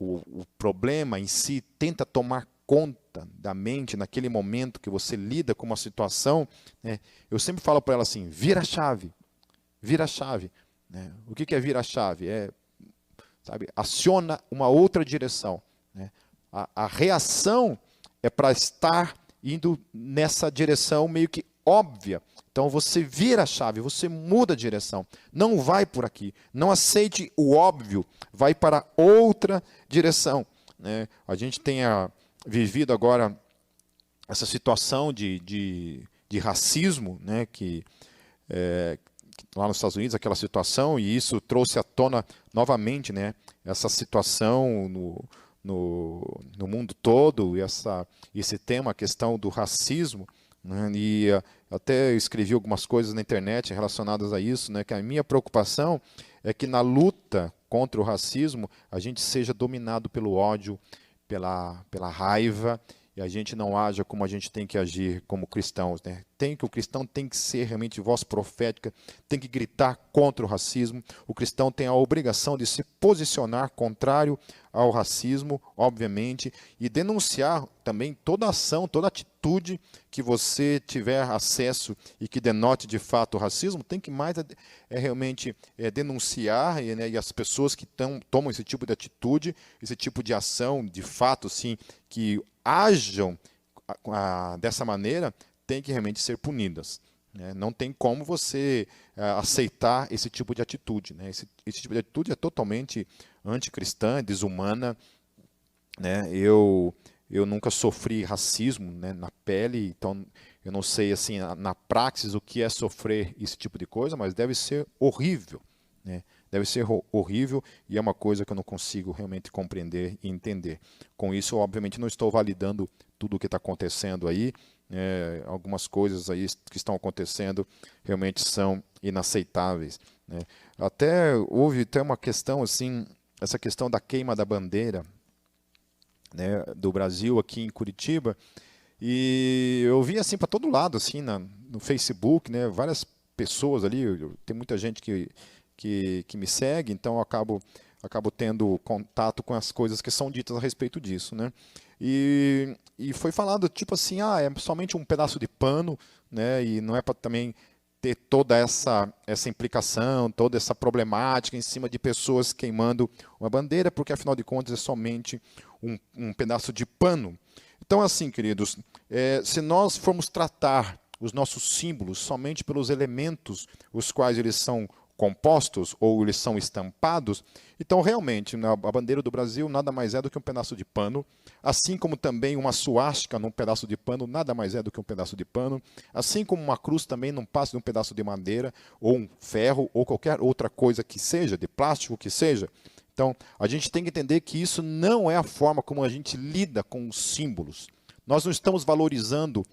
S1: o problema em si tenta tomar conta da mente naquele momento que você lida com uma situação, né, eu sempre falo para ela assim, vira a chave. Vira a chave. Né? O que é vira a chave? Aciona uma outra direção. Né? A reação é para estar indo nessa direção meio que óbvia. Então você vira a chave, você muda a direção. Não vai por aqui. Não aceite o óbvio, vai para outra direção. Né? A gente tem vivido agora essa situação de racismo, né? que lá nos Estados Unidos, aquela situação, e isso trouxe à tona novamente, né? Essa situação no mundo todo, e esse tema, a questão do racismo, né? E até escrevi algumas coisas na internet relacionadas a isso, né? Que a minha preocupação é que na luta contra o racismo a gente seja dominado pelo ódio, pela raiva, e a gente não haja como a gente tem que agir como cristãos. Né? O cristão tem que ser realmente voz profética, tem que gritar contra o racismo. O cristão tem a obrigação de se posicionar contrário ao racismo, obviamente, e denunciar também toda ação, toda atitude que você tiver acesso e que denote de fato o racismo, tem que mais realmente denunciar, e as pessoas que tomam esse tipo de atitude, esse tipo de ação, de fato, sim, que ajam dessa maneira, tem que realmente ser punidas. Não tem como você aceitar esse tipo de atitude. Esse tipo de atitude é totalmente anticristã, desumana. Eu nunca sofri racismo, na pele, então eu não sei assim na praxis o que é sofrer esse tipo de coisa, mas deve ser horrível. Deve ser horrível e é uma coisa que eu não consigo realmente compreender e entender. Com isso, obviamente, não estou validando tudo o que está acontecendo aí. Algumas coisas aí que estão acontecendo realmente são inaceitáveis. Houve até uma questão assim, essa questão da queima da bandeira, do Brasil aqui em Curitiba, e eu vi assim para todo lado, assim no Facebook, várias pessoas ali, tem muita gente que me segue, então eu acabo tendo contato com as coisas que são ditas a respeito disso, E foi falado tipo assim, é somente um pedaço de pano, e não é para também ter toda essa implicação, toda essa problemática em cima de pessoas queimando uma bandeira, porque afinal de contas é somente um pedaço de pano. Então, assim, queridos, se nós formos tratar os nossos símbolos somente pelos elementos os quais eles são compostos ou eles são estampados, então realmente a bandeira do Brasil nada mais é do que um pedaço de pano, assim como também uma suástica num pedaço de pano nada mais é do que um pedaço de pano, assim como uma cruz também não passa de um pedaço de madeira ou um ferro ou qualquer outra coisa que seja, de plástico que seja. Então a gente tem que entender que isso não é a forma como a gente lida com os símbolos. Nós não estamos valorizando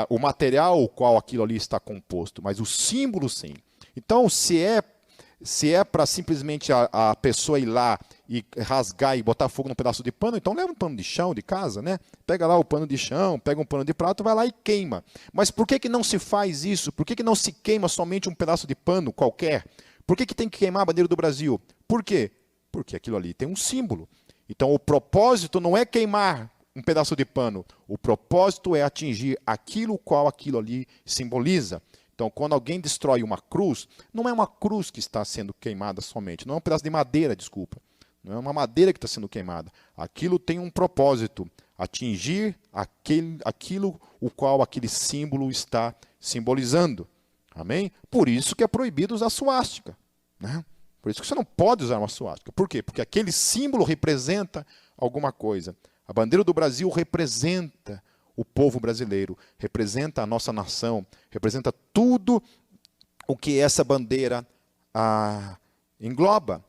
S1: o material o qual aquilo ali está composto, mas o símbolo sim. Então, se é para simplesmente a pessoa ir lá e rasgar e botar fogo num pedaço de pano, então leva um pano de chão de casa, Pega lá o pano de chão, pega um pano de prato, vai lá e queima. Mas por que não se faz isso? Por que não se queima somente um pedaço de pano qualquer? Por que tem que queimar a bandeira do Brasil? Por quê? Porque aquilo ali tem um símbolo. Então, o propósito não é queimar um pedaço de pano. O propósito é atingir aquilo qual aquilo ali simboliza. Então, quando alguém destrói uma cruz, não é uma cruz que está sendo queimada somente, não é um pedaço de madeira, desculpa. Não é uma madeira que está sendo queimada. Aquilo tem um propósito, atingir aquilo o qual aquele símbolo está simbolizando. Amém? Por isso que é proibido usar suástica. Por isso que você não pode usar uma suástica. Por quê? Porque aquele símbolo representa alguma coisa. A bandeira do Brasil representa o povo brasileiro, representa a nossa nação, representa tudo o que essa bandeira engloba.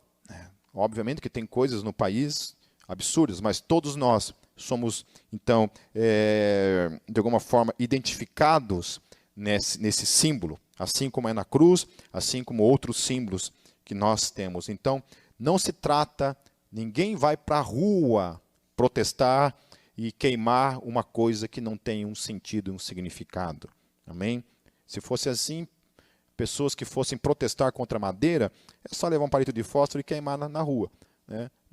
S1: Obviamente que tem coisas no país absurdas, mas todos nós somos, então, de alguma forma, identificados nesse símbolo, assim como é na cruz, assim como outros símbolos que nós temos. Então, não se trata, ninguém vai para a rua protestar e queimar uma coisa que não tem um sentido e um significado. Amém? Se fosse assim, pessoas que fossem protestar contra a madeira, é só levar um palito de fósforo e queimar na rua.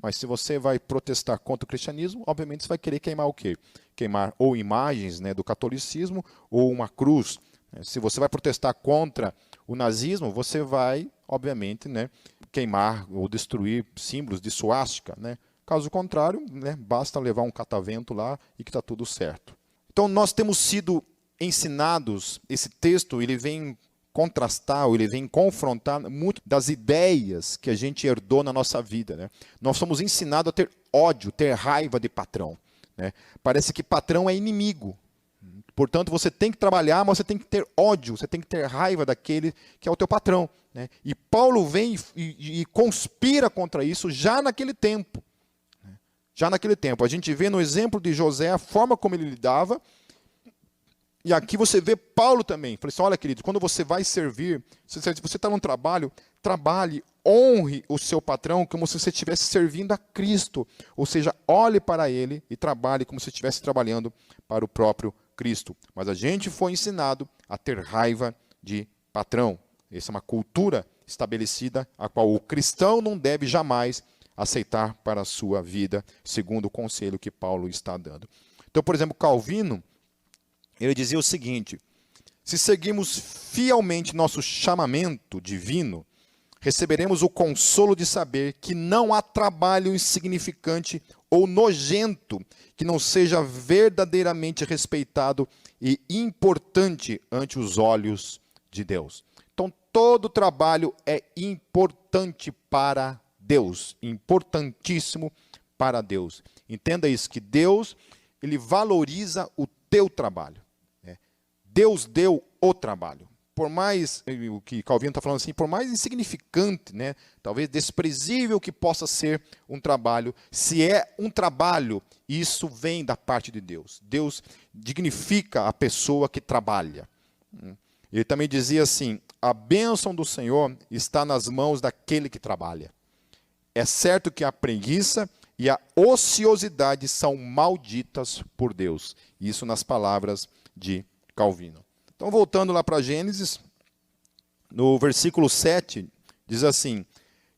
S1: Mas se você vai protestar contra o cristianismo, obviamente você vai querer queimar o quê? Queimar ou imagens do catolicismo ou uma cruz. Se você vai protestar contra o nazismo, você vai, obviamente, queimar ou destruir símbolos de suástica, Caso contrário, basta levar um catavento lá e que está tudo certo. Então, nós temos sido ensinados, esse texto ele vem contrastar, ou ele vem confrontar muito das ideias que a gente herdou na nossa vida. Nós somos ensinados a ter ódio, ter raiva de patrão. Parece que patrão é inimigo. Portanto, você tem que trabalhar, mas você tem que ter ódio, você tem que ter raiva daquele que é o teu patrão. E Paulo vem e conspira contra isso já naquele tempo. Já naquele tempo, a gente vê no exemplo de José a forma como ele lidava, e aqui você vê Paulo também. Falei assim, olha querido, quando você vai servir, se você está num trabalho, trabalhe, honre o seu patrão como se você estivesse servindo a Cristo. Ou seja, olhe para ele e trabalhe como se estivesse trabalhando para o próprio Cristo. Mas a gente foi ensinado a ter raiva de patrão. Essa é uma cultura estabelecida, a qual o cristão não deve jamais aceitar para a sua vida, segundo o conselho que Paulo está dando. Então, por exemplo, Calvino, ele dizia o seguinte: se seguirmos fielmente nosso chamamento divino, receberemos o consolo de saber que não há trabalho insignificante ou nojento que não seja verdadeiramente respeitado e importante ante os olhos de Deus. Então, todo trabalho é importante para Deus, importantíssimo para Deus. Entenda isso, que Deus, ele valoriza o teu trabalho. Deus deu o trabalho. Por mais, o que Calvino está falando assim, por mais insignificante, né, talvez desprezível que possa ser um trabalho, se é um trabalho, isso vem da parte de Deus. Deus dignifica a pessoa que trabalha. Ele também dizia assim: a bênção do Senhor está nas mãos daquele que trabalha. É certo que a preguiça e a ociosidade são malditas por Deus. Isso nas palavras de Calvino. Então, voltando lá para Gênesis, no versículo 7, diz assim: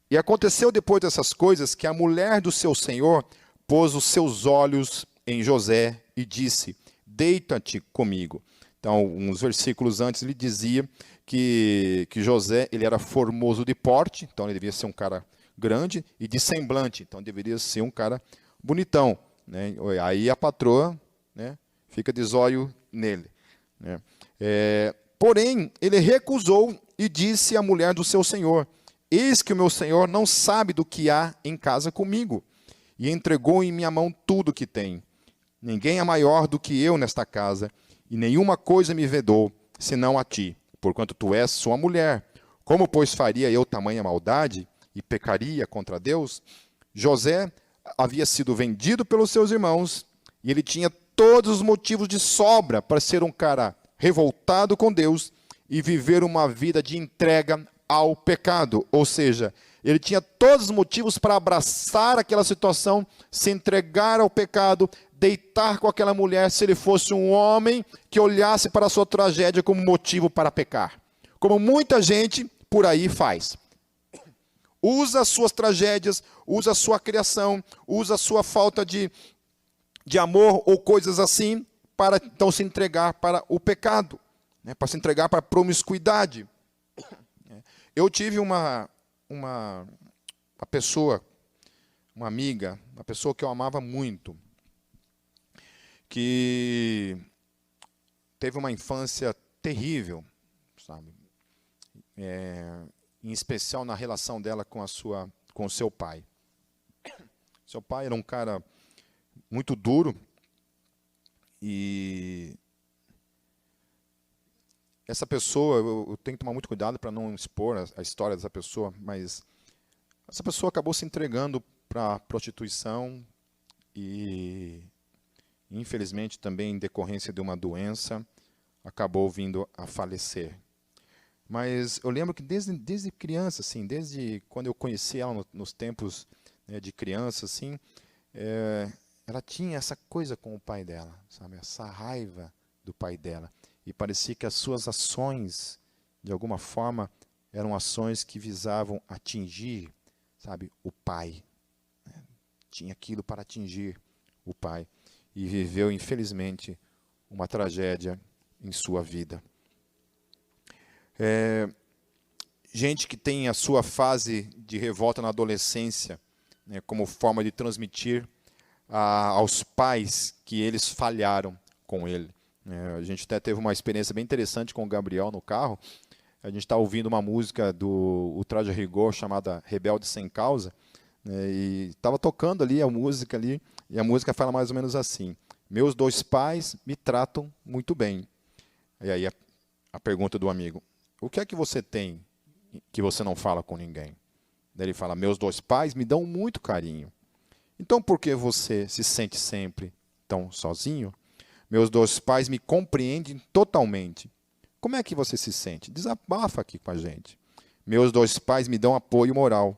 S1: e aconteceu depois dessas coisas que a mulher do seu senhor pôs os seus olhos em José e disse: deita-te comigo. Então, uns versículos antes, ele dizia que José, ele era formoso de porte, então ele devia ser um cara grande, e de semblante, então deveria ser um cara bonitão, né? Aí a patroa, né, fica de zóio nele, né? Porém, ele recusou e disse à mulher do seu senhor: eis que o meu senhor não sabe do que há em casa comigo, e entregou em minha mão tudo o que tem. Ninguém é maior do que eu nesta casa, e nenhuma coisa me vedou, senão a ti, porquanto tu és sua mulher. Como, pois, faria eu tamanha maldade e pecaria contra Deus? José havia sido vendido pelos seus irmãos, e ele tinha todos os motivos de sobra para ser um cara revoltado com Deus e viver uma vida de entrega ao pecado. Ou seja, ele tinha todos os motivos para abraçar aquela situação, se entregar ao pecado, deitar com aquela mulher, se ele fosse um homem que olhasse para a sua tragédia como motivo para pecar. Como muita gente por aí faz. Usa as suas tragédias, usa a sua criação, usa a sua falta de amor ou coisas assim, para então se entregar para o pecado, né, para se entregar para a promiscuidade. Eu tive uma pessoa, uma amiga, uma pessoa que eu amava muito, que teve uma infância terrível, sabe? Em especial na relação dela com o seu pai. Seu pai era um cara muito duro, e essa pessoa, eu tenho que tomar muito cuidado para não expor a história dessa pessoa, mas essa pessoa acabou se entregando para a prostituição e, infelizmente, também em decorrência de uma doença, acabou vindo a falecer. Mas eu lembro que desde criança, assim, desde quando eu conheci ela nos tempos, né, de criança, assim, ela tinha essa coisa com o pai dela, sabe? Essa raiva do pai dela. E parecia que as suas ações, de alguma forma, eram ações que visavam atingir, sabe, o pai. Tinha aquilo para atingir o pai. E viveu, infelizmente, uma tragédia em sua vida. Gente que tem a sua fase de revolta na adolescência, né, como forma de transmitir aos pais que eles falharam com ele. A gente até teve uma experiência bem interessante com o Gabriel no carro. A gente está ouvindo uma música do Ultraje Rigor chamada Rebelde Sem Causa, né, e estava tocando ali a música ali, e a música fala mais ou menos assim: meus dois pais me tratam muito bem. E aí a pergunta do amigo: o que é que você tem que você não fala com ninguém? Daí ele fala: meus dois pais me dão muito carinho. Então, por que você se sente sempre tão sozinho? Meus dois pais me compreendem totalmente. Como é que você se sente? Desabafa aqui com a gente. Meus dois pais me dão apoio moral.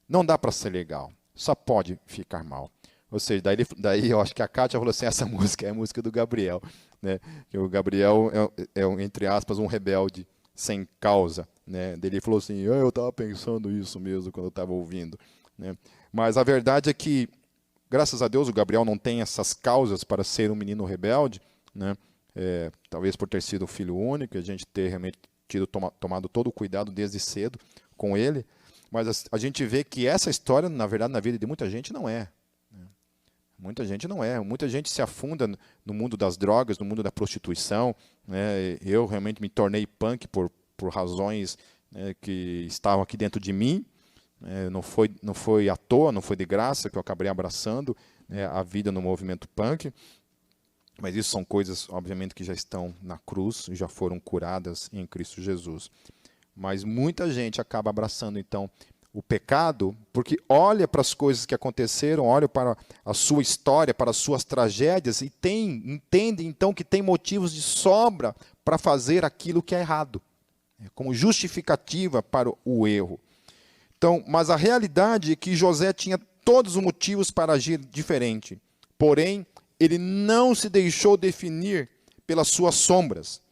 S1: Não dá para ser legal, só pode ficar mal. Ou seja, daí eu acho que a Kátia falou assim: essa música é a música do Gabriel, né? Que o Gabriel entre aspas, um rebelde sem causa, né? Daí ele falou assim: eu estava pensando isso mesmo quando eu estava ouvindo. né? Mas a verdade é que, graças a Deus, o Gabriel não tem essas causas para ser um menino rebelde, né? Talvez por ter sido um filho único, a gente ter realmente tomado todo o cuidado desde cedo com ele, mas a gente vê que essa história, na verdade, na vida de muita gente não é. Muita gente não é. Muita gente se afunda no mundo das drogas, no mundo da prostituição, né? Eu realmente me tornei punk por razões, né, que estavam aqui dentro de mim. Não foi à toa, não foi de graça que eu acabei abraçando, né, a vida no movimento punk. Mas isso são coisas, obviamente, que já estão na cruz, já foram curadas em Cristo Jesus. Mas muita gente acaba abraçando, então, o pecado, porque olha para as coisas que aconteceram, olha para a sua história, para as suas tragédias, e entende, então, que tem motivos de sobra para fazer aquilo que é errado, como justificativa para o erro. Então, mas a realidade é que José tinha todos os motivos para agir diferente. Porém, ele não se deixou definir pelas suas sombras.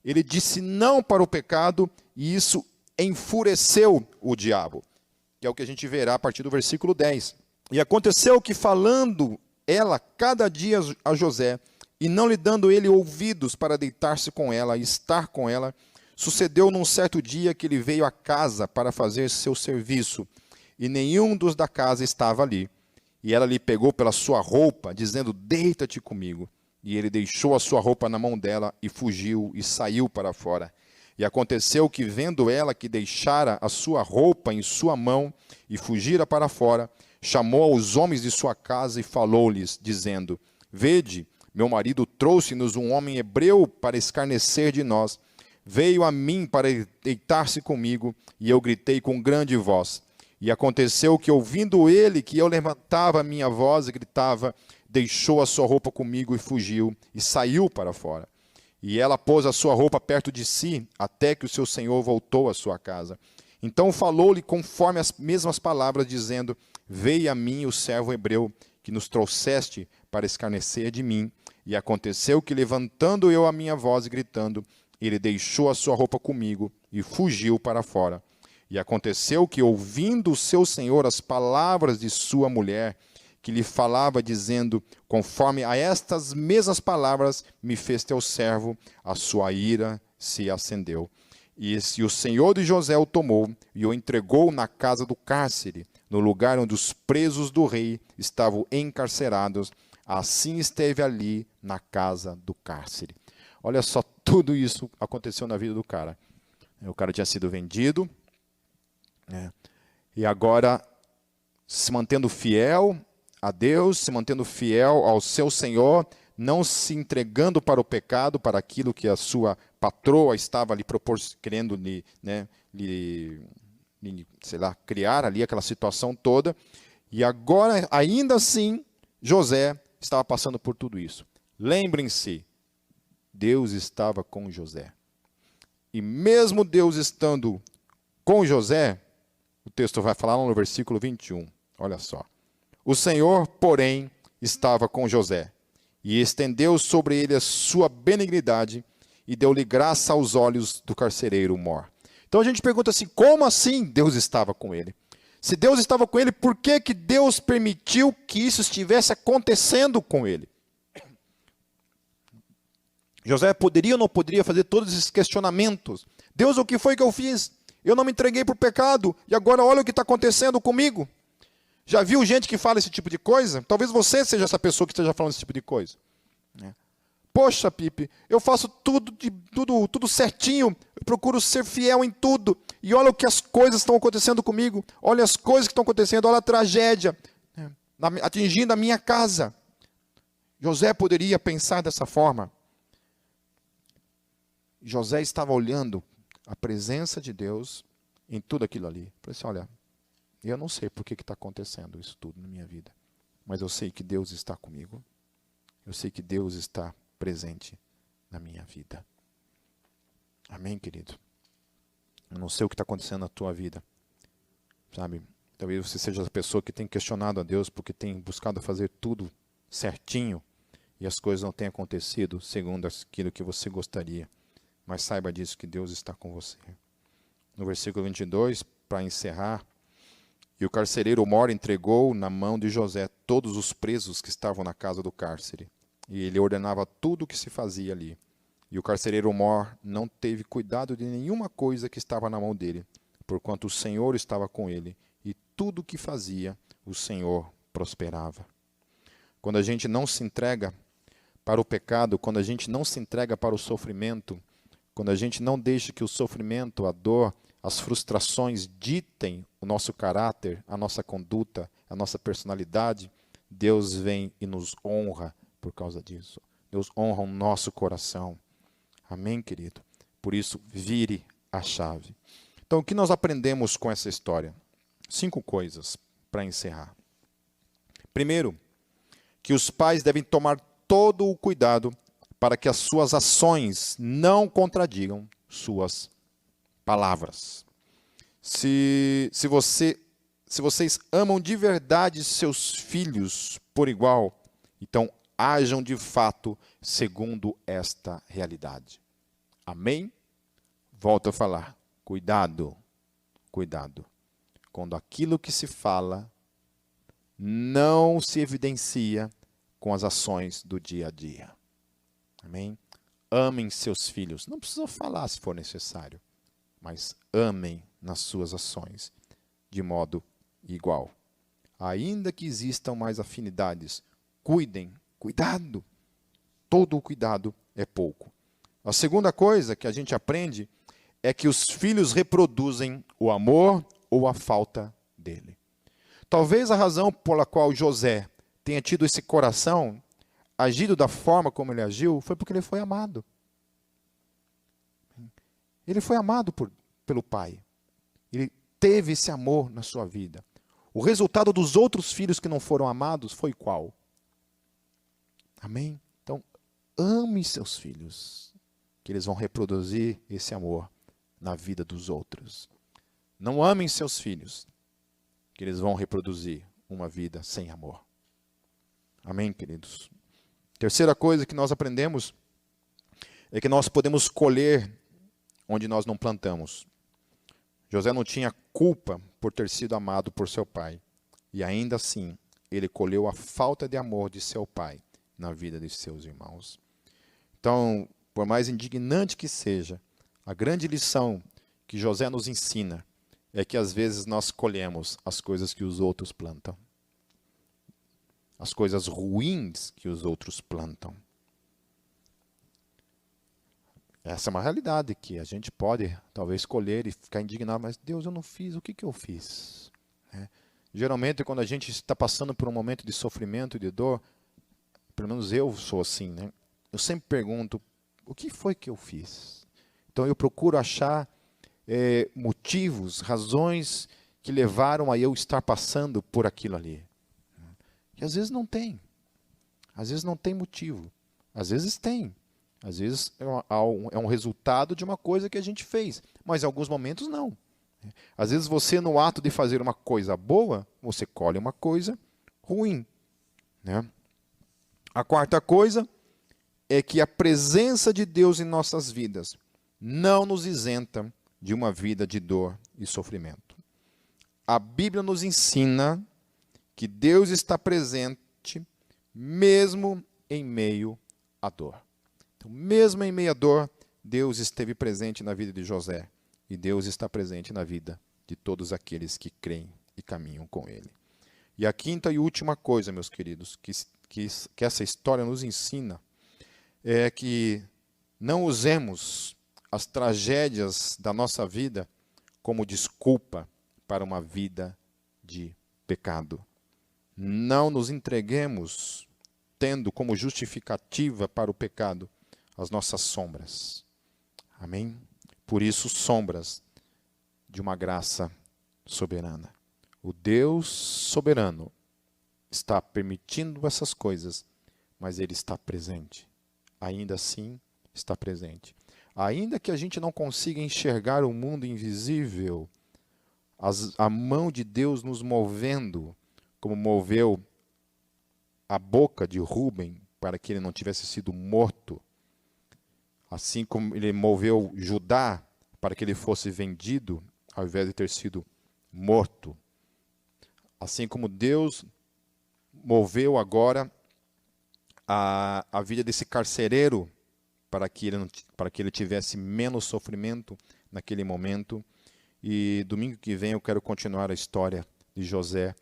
S1: Ele disse não para o pecado e isso enfureceu o diabo, que é o que a gente verá a partir do versículo 10. E aconteceu que, falando ela cada dia a José, e não lhe dando ele ouvidos para deitar-se com ela e estar com ela, sucedeu num certo dia que ele veio à casa para fazer seu serviço, e nenhum dos da casa estava ali. E ela lhe pegou pela sua roupa, dizendo, deita-te comigo. E ele deixou a sua roupa na mão dela e fugiu e saiu para fora. E aconteceu que, vendo ela que deixara a sua roupa em sua mão e fugira para fora, chamou aos homens de sua casa e falou-lhes, dizendo, vede, meu marido trouxe-nos um homem hebreu para escarnecer de nós. Veio a mim para deitar-se comigo, e eu gritei com grande voz. E aconteceu que, ouvindo ele que eu levantava a minha voz e gritava, deixou a sua roupa comigo e fugiu, e saiu para fora. E ela pôs a sua roupa perto de si, até que o seu senhor voltou à sua casa. Então falou-lhe conforme as mesmas palavras, dizendo, veio a mim o servo hebreu, que nos trouxeste para escarnecer de mim. E aconteceu que, levantando eu a minha voz e gritando, ele deixou a sua roupa comigo e fugiu para fora. E aconteceu que, ouvindo o seu senhor as palavras de sua mulher, que lhe falava, dizendo, conforme a estas mesmas palavras me fez teu servo, a sua ira se acendeu. E o senhor de José o tomou e o entregou na casa do cárcere, no lugar onde os presos do rei estavam encarcerados. Assim esteve ali na casa do cárcere. Olha só, tudo isso aconteceu na vida do cara. O cara tinha sido vendido, e agora, se mantendo fiel a Deus, se mantendo fiel ao seu Senhor, não se entregando para o pecado, para aquilo que a sua patroa estava lhe querendo sei lá, criar ali aquela situação toda. E agora, ainda assim, José estava passando por tudo isso. Lembrem-se, Deus estava com José. E mesmo Deus estando com José, o texto vai falar no versículo 21, olha só. O Senhor, porém, estava com José, e estendeu sobre ele a sua benignidade, e deu-lhe graça aos olhos do carcereiro mor. Então a gente pergunta assim, como assim Deus estava com ele? Se Deus estava com ele, por que que Deus permitiu que isso estivesse acontecendo com ele? José poderia ou não poderia fazer todos esses questionamentos? Deus, o que foi que eu fiz? Eu não me entreguei para o pecado, e agora olha o que está acontecendo comigo. Já viu gente que fala esse tipo de coisa? Talvez você seja essa pessoa que esteja falando esse tipo de coisa. Poxa, Pipe, eu faço tudo certinho, eu procuro ser fiel em tudo, e olha o que as coisas estão acontecendo comigo, olha as coisas que estão acontecendo, olha a tragédia atingindo a minha casa. José poderia pensar dessa forma. José estava olhando a presença de Deus em tudo aquilo ali. Falei assim, olha, eu não sei por que está acontecendo isso tudo na minha vida, mas eu sei que Deus está comigo. Eu sei que Deus está presente na minha vida. Amém, querido? Eu não sei o que está acontecendo na tua vida, sabe? Talvez você seja a pessoa que tem questionado a Deus porque tem buscado fazer tudo certinho e as coisas não têm acontecido segundo aquilo que você gostaria. Mas saiba disso, que Deus está com você. No versículo 22, para encerrar, E o carcereiro mor entregou na mão de José todos os presos que estavam na casa do cárcere. E ele ordenava tudo o que se fazia ali. E o carcereiro mor não teve cuidado de nenhuma coisa que estava na mão dele, porquanto o Senhor estava com ele, e tudo o que fazia, o Senhor prosperava. Quando a gente não se entrega para o pecado, quando a gente não se entrega para o sofrimento, quando a gente não deixa que o sofrimento, a dor, as frustrações ditem o nosso caráter, a nossa conduta, a nossa personalidade, Deus vem e nos honra por causa disso. Deus honra o nosso coração. Amém, querido? Por isso, vire a chave. Então, o que nós aprendemos com essa história? 5 coisas para encerrar. Primeiro, que os pais devem tomar todo o cuidado para que as suas ações não contradigam suas palavras. Se vocês amam de verdade seus filhos por igual, então ajam de fato segundo esta realidade. Amém? Volto a falar. Cuidado, cuidado. Quando aquilo que se fala não se evidencia com as ações do dia a dia. Amém? Amem seus filhos. Não precisa falar se for necessário, mas amem nas suas ações de modo igual. Ainda que existam mais afinidades, cuidado. Todo o cuidado é pouco. A segunda coisa que a gente aprende é que os filhos reproduzem o amor ou a falta dele. Talvez a razão pela qual José tenha tido esse coração, agido da forma como ele agiu, foi porque ele foi amado. Ele foi amado pelo pai. Ele teve esse amor na sua vida. O resultado dos outros filhos que não foram amados foi qual? Amém? Então, ame seus filhos, que eles vão reproduzir esse amor na vida dos outros. Não amem seus filhos, que eles vão reproduzir uma vida sem amor. Amém, queridos? Terceira coisa que nós aprendemos é que nós podemos colher onde nós não plantamos. José não tinha culpa por ter sido amado por seu pai. E ainda assim, ele colheu a falta de amor de seu pai na vida de seus irmãos. Então, por mais indignante que seja, a grande lição que José nos ensina é que às vezes nós colhemos as coisas que os outros plantam. As coisas ruins que os outros plantam. Essa é uma realidade que a gente pode talvez colher e ficar indignado, mas Deus, eu não fiz, o que eu fiz? Geralmente, quando a gente está passando por um momento de sofrimento e de dor, pelo menos eu sou assim, né? Eu sempre pergunto, o que foi que eu fiz? Então eu procuro achar motivos, razões que levaram a eu estar passando por aquilo ali. E às vezes não tem. Às vezes não tem motivo. Às vezes tem. Às vezes é um resultado de uma coisa que a gente fez. Mas em alguns momentos não. Às vezes você, no ato de fazer uma coisa boa, você colhe uma coisa ruim. Né? A quarta coisa é que a presença de Deus em nossas vidas não nos isenta de uma vida de dor e sofrimento. A Bíblia nos ensina que Deus está presente mesmo em meio à dor. Então, mesmo em meio à dor, Deus esteve presente na vida de José. E Deus está presente na vida de todos aqueles que creem e caminham com Ele. E a quinta e última coisa, meus queridos, que essa história nos ensina, é que não usemos as tragédias da nossa vida como desculpa para uma vida de pecado. Não nos entreguemos tendo como justificativa para o pecado as nossas sombras. Amém? Por isso, sombras de uma graça soberana. O Deus soberano está permitindo essas coisas, mas Ele está presente. Ainda assim, está presente. Ainda que a gente não consiga enxergar o mundo invisível, a mão de Deus nos movendo, como moveu a boca de Rúben para que ele não tivesse sido morto, assim como ele moveu Judá para que ele fosse vendido, ao invés de ter sido morto. Assim como Deus moveu agora a vida desse carcereiro para que ele tivesse menos sofrimento naquele momento. E domingo que vem eu quero continuar a história de José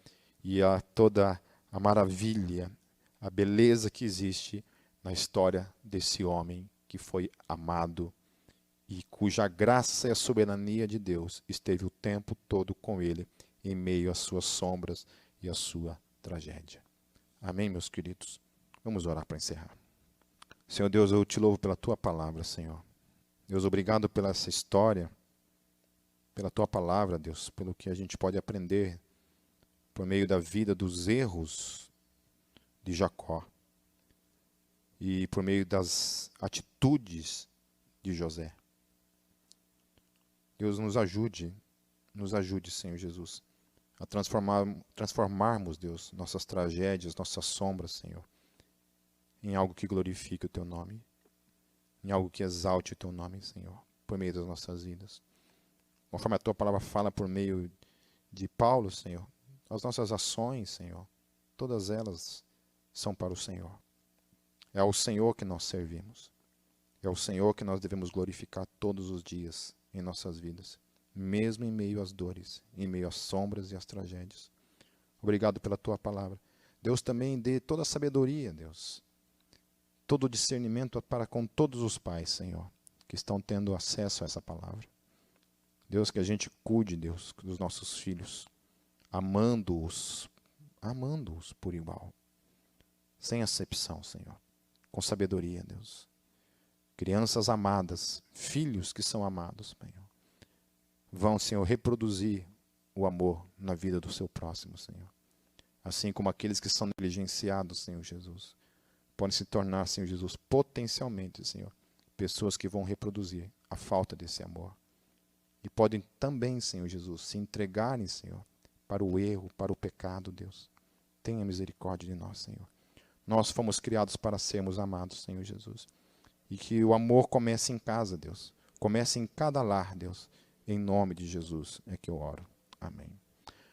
S1: e toda a maravilha, a beleza que existe na história desse homem que foi amado e cuja graça e a soberania de Deus esteve o tempo todo com ele, em meio às suas sombras e à sua tragédia. Amém, meus queridos? Vamos orar para encerrar. Senhor Deus, eu te louvo pela tua palavra, Senhor. Deus, obrigado pela essa história, pela tua palavra, Deus, pelo que a gente pode aprender por meio da vida, dos erros de Jacó e por meio das atitudes de José. Deus, nos ajude, Senhor Jesus, a transformarmos, Deus, nossas tragédias, nossas sombras, Senhor, em algo que glorifique o teu nome, em algo que exalte o teu nome, Senhor, por meio das nossas vidas. Conforme a tua palavra fala por meio de Paulo, Senhor, as nossas ações, Senhor, todas elas são para o Senhor. É ao Senhor que nós servimos. É ao Senhor que nós devemos glorificar todos os dias em nossas vidas, mesmo em meio às dores, em meio às sombras e às tragédias. Obrigado pela tua palavra. Deus também dê toda a sabedoria, Deus, todo o discernimento para com todos os pais, Senhor, que estão tendo acesso a essa palavra. Deus, que a gente cuide, Deus, dos nossos filhos, amando-os por igual, sem acepção, Senhor, com sabedoria, Deus. Crianças amadas, filhos que são amados, Senhor, vão, Senhor, reproduzir o amor na vida do seu próximo, Senhor. Assim como aqueles que são negligenciados, Senhor Jesus, podem se tornar, Senhor Jesus, potencialmente, Senhor, pessoas que vão reproduzir a falta desse amor. E podem também, Senhor Jesus, se entregarem, Senhor, para o erro, para o pecado, Deus. Tenha misericórdia de nós, Senhor. Nós fomos criados para sermos amados, Senhor Jesus. E que o amor comece em casa, Deus. Comece em cada lar, Deus. Em nome de Jesus é que eu oro. Amém.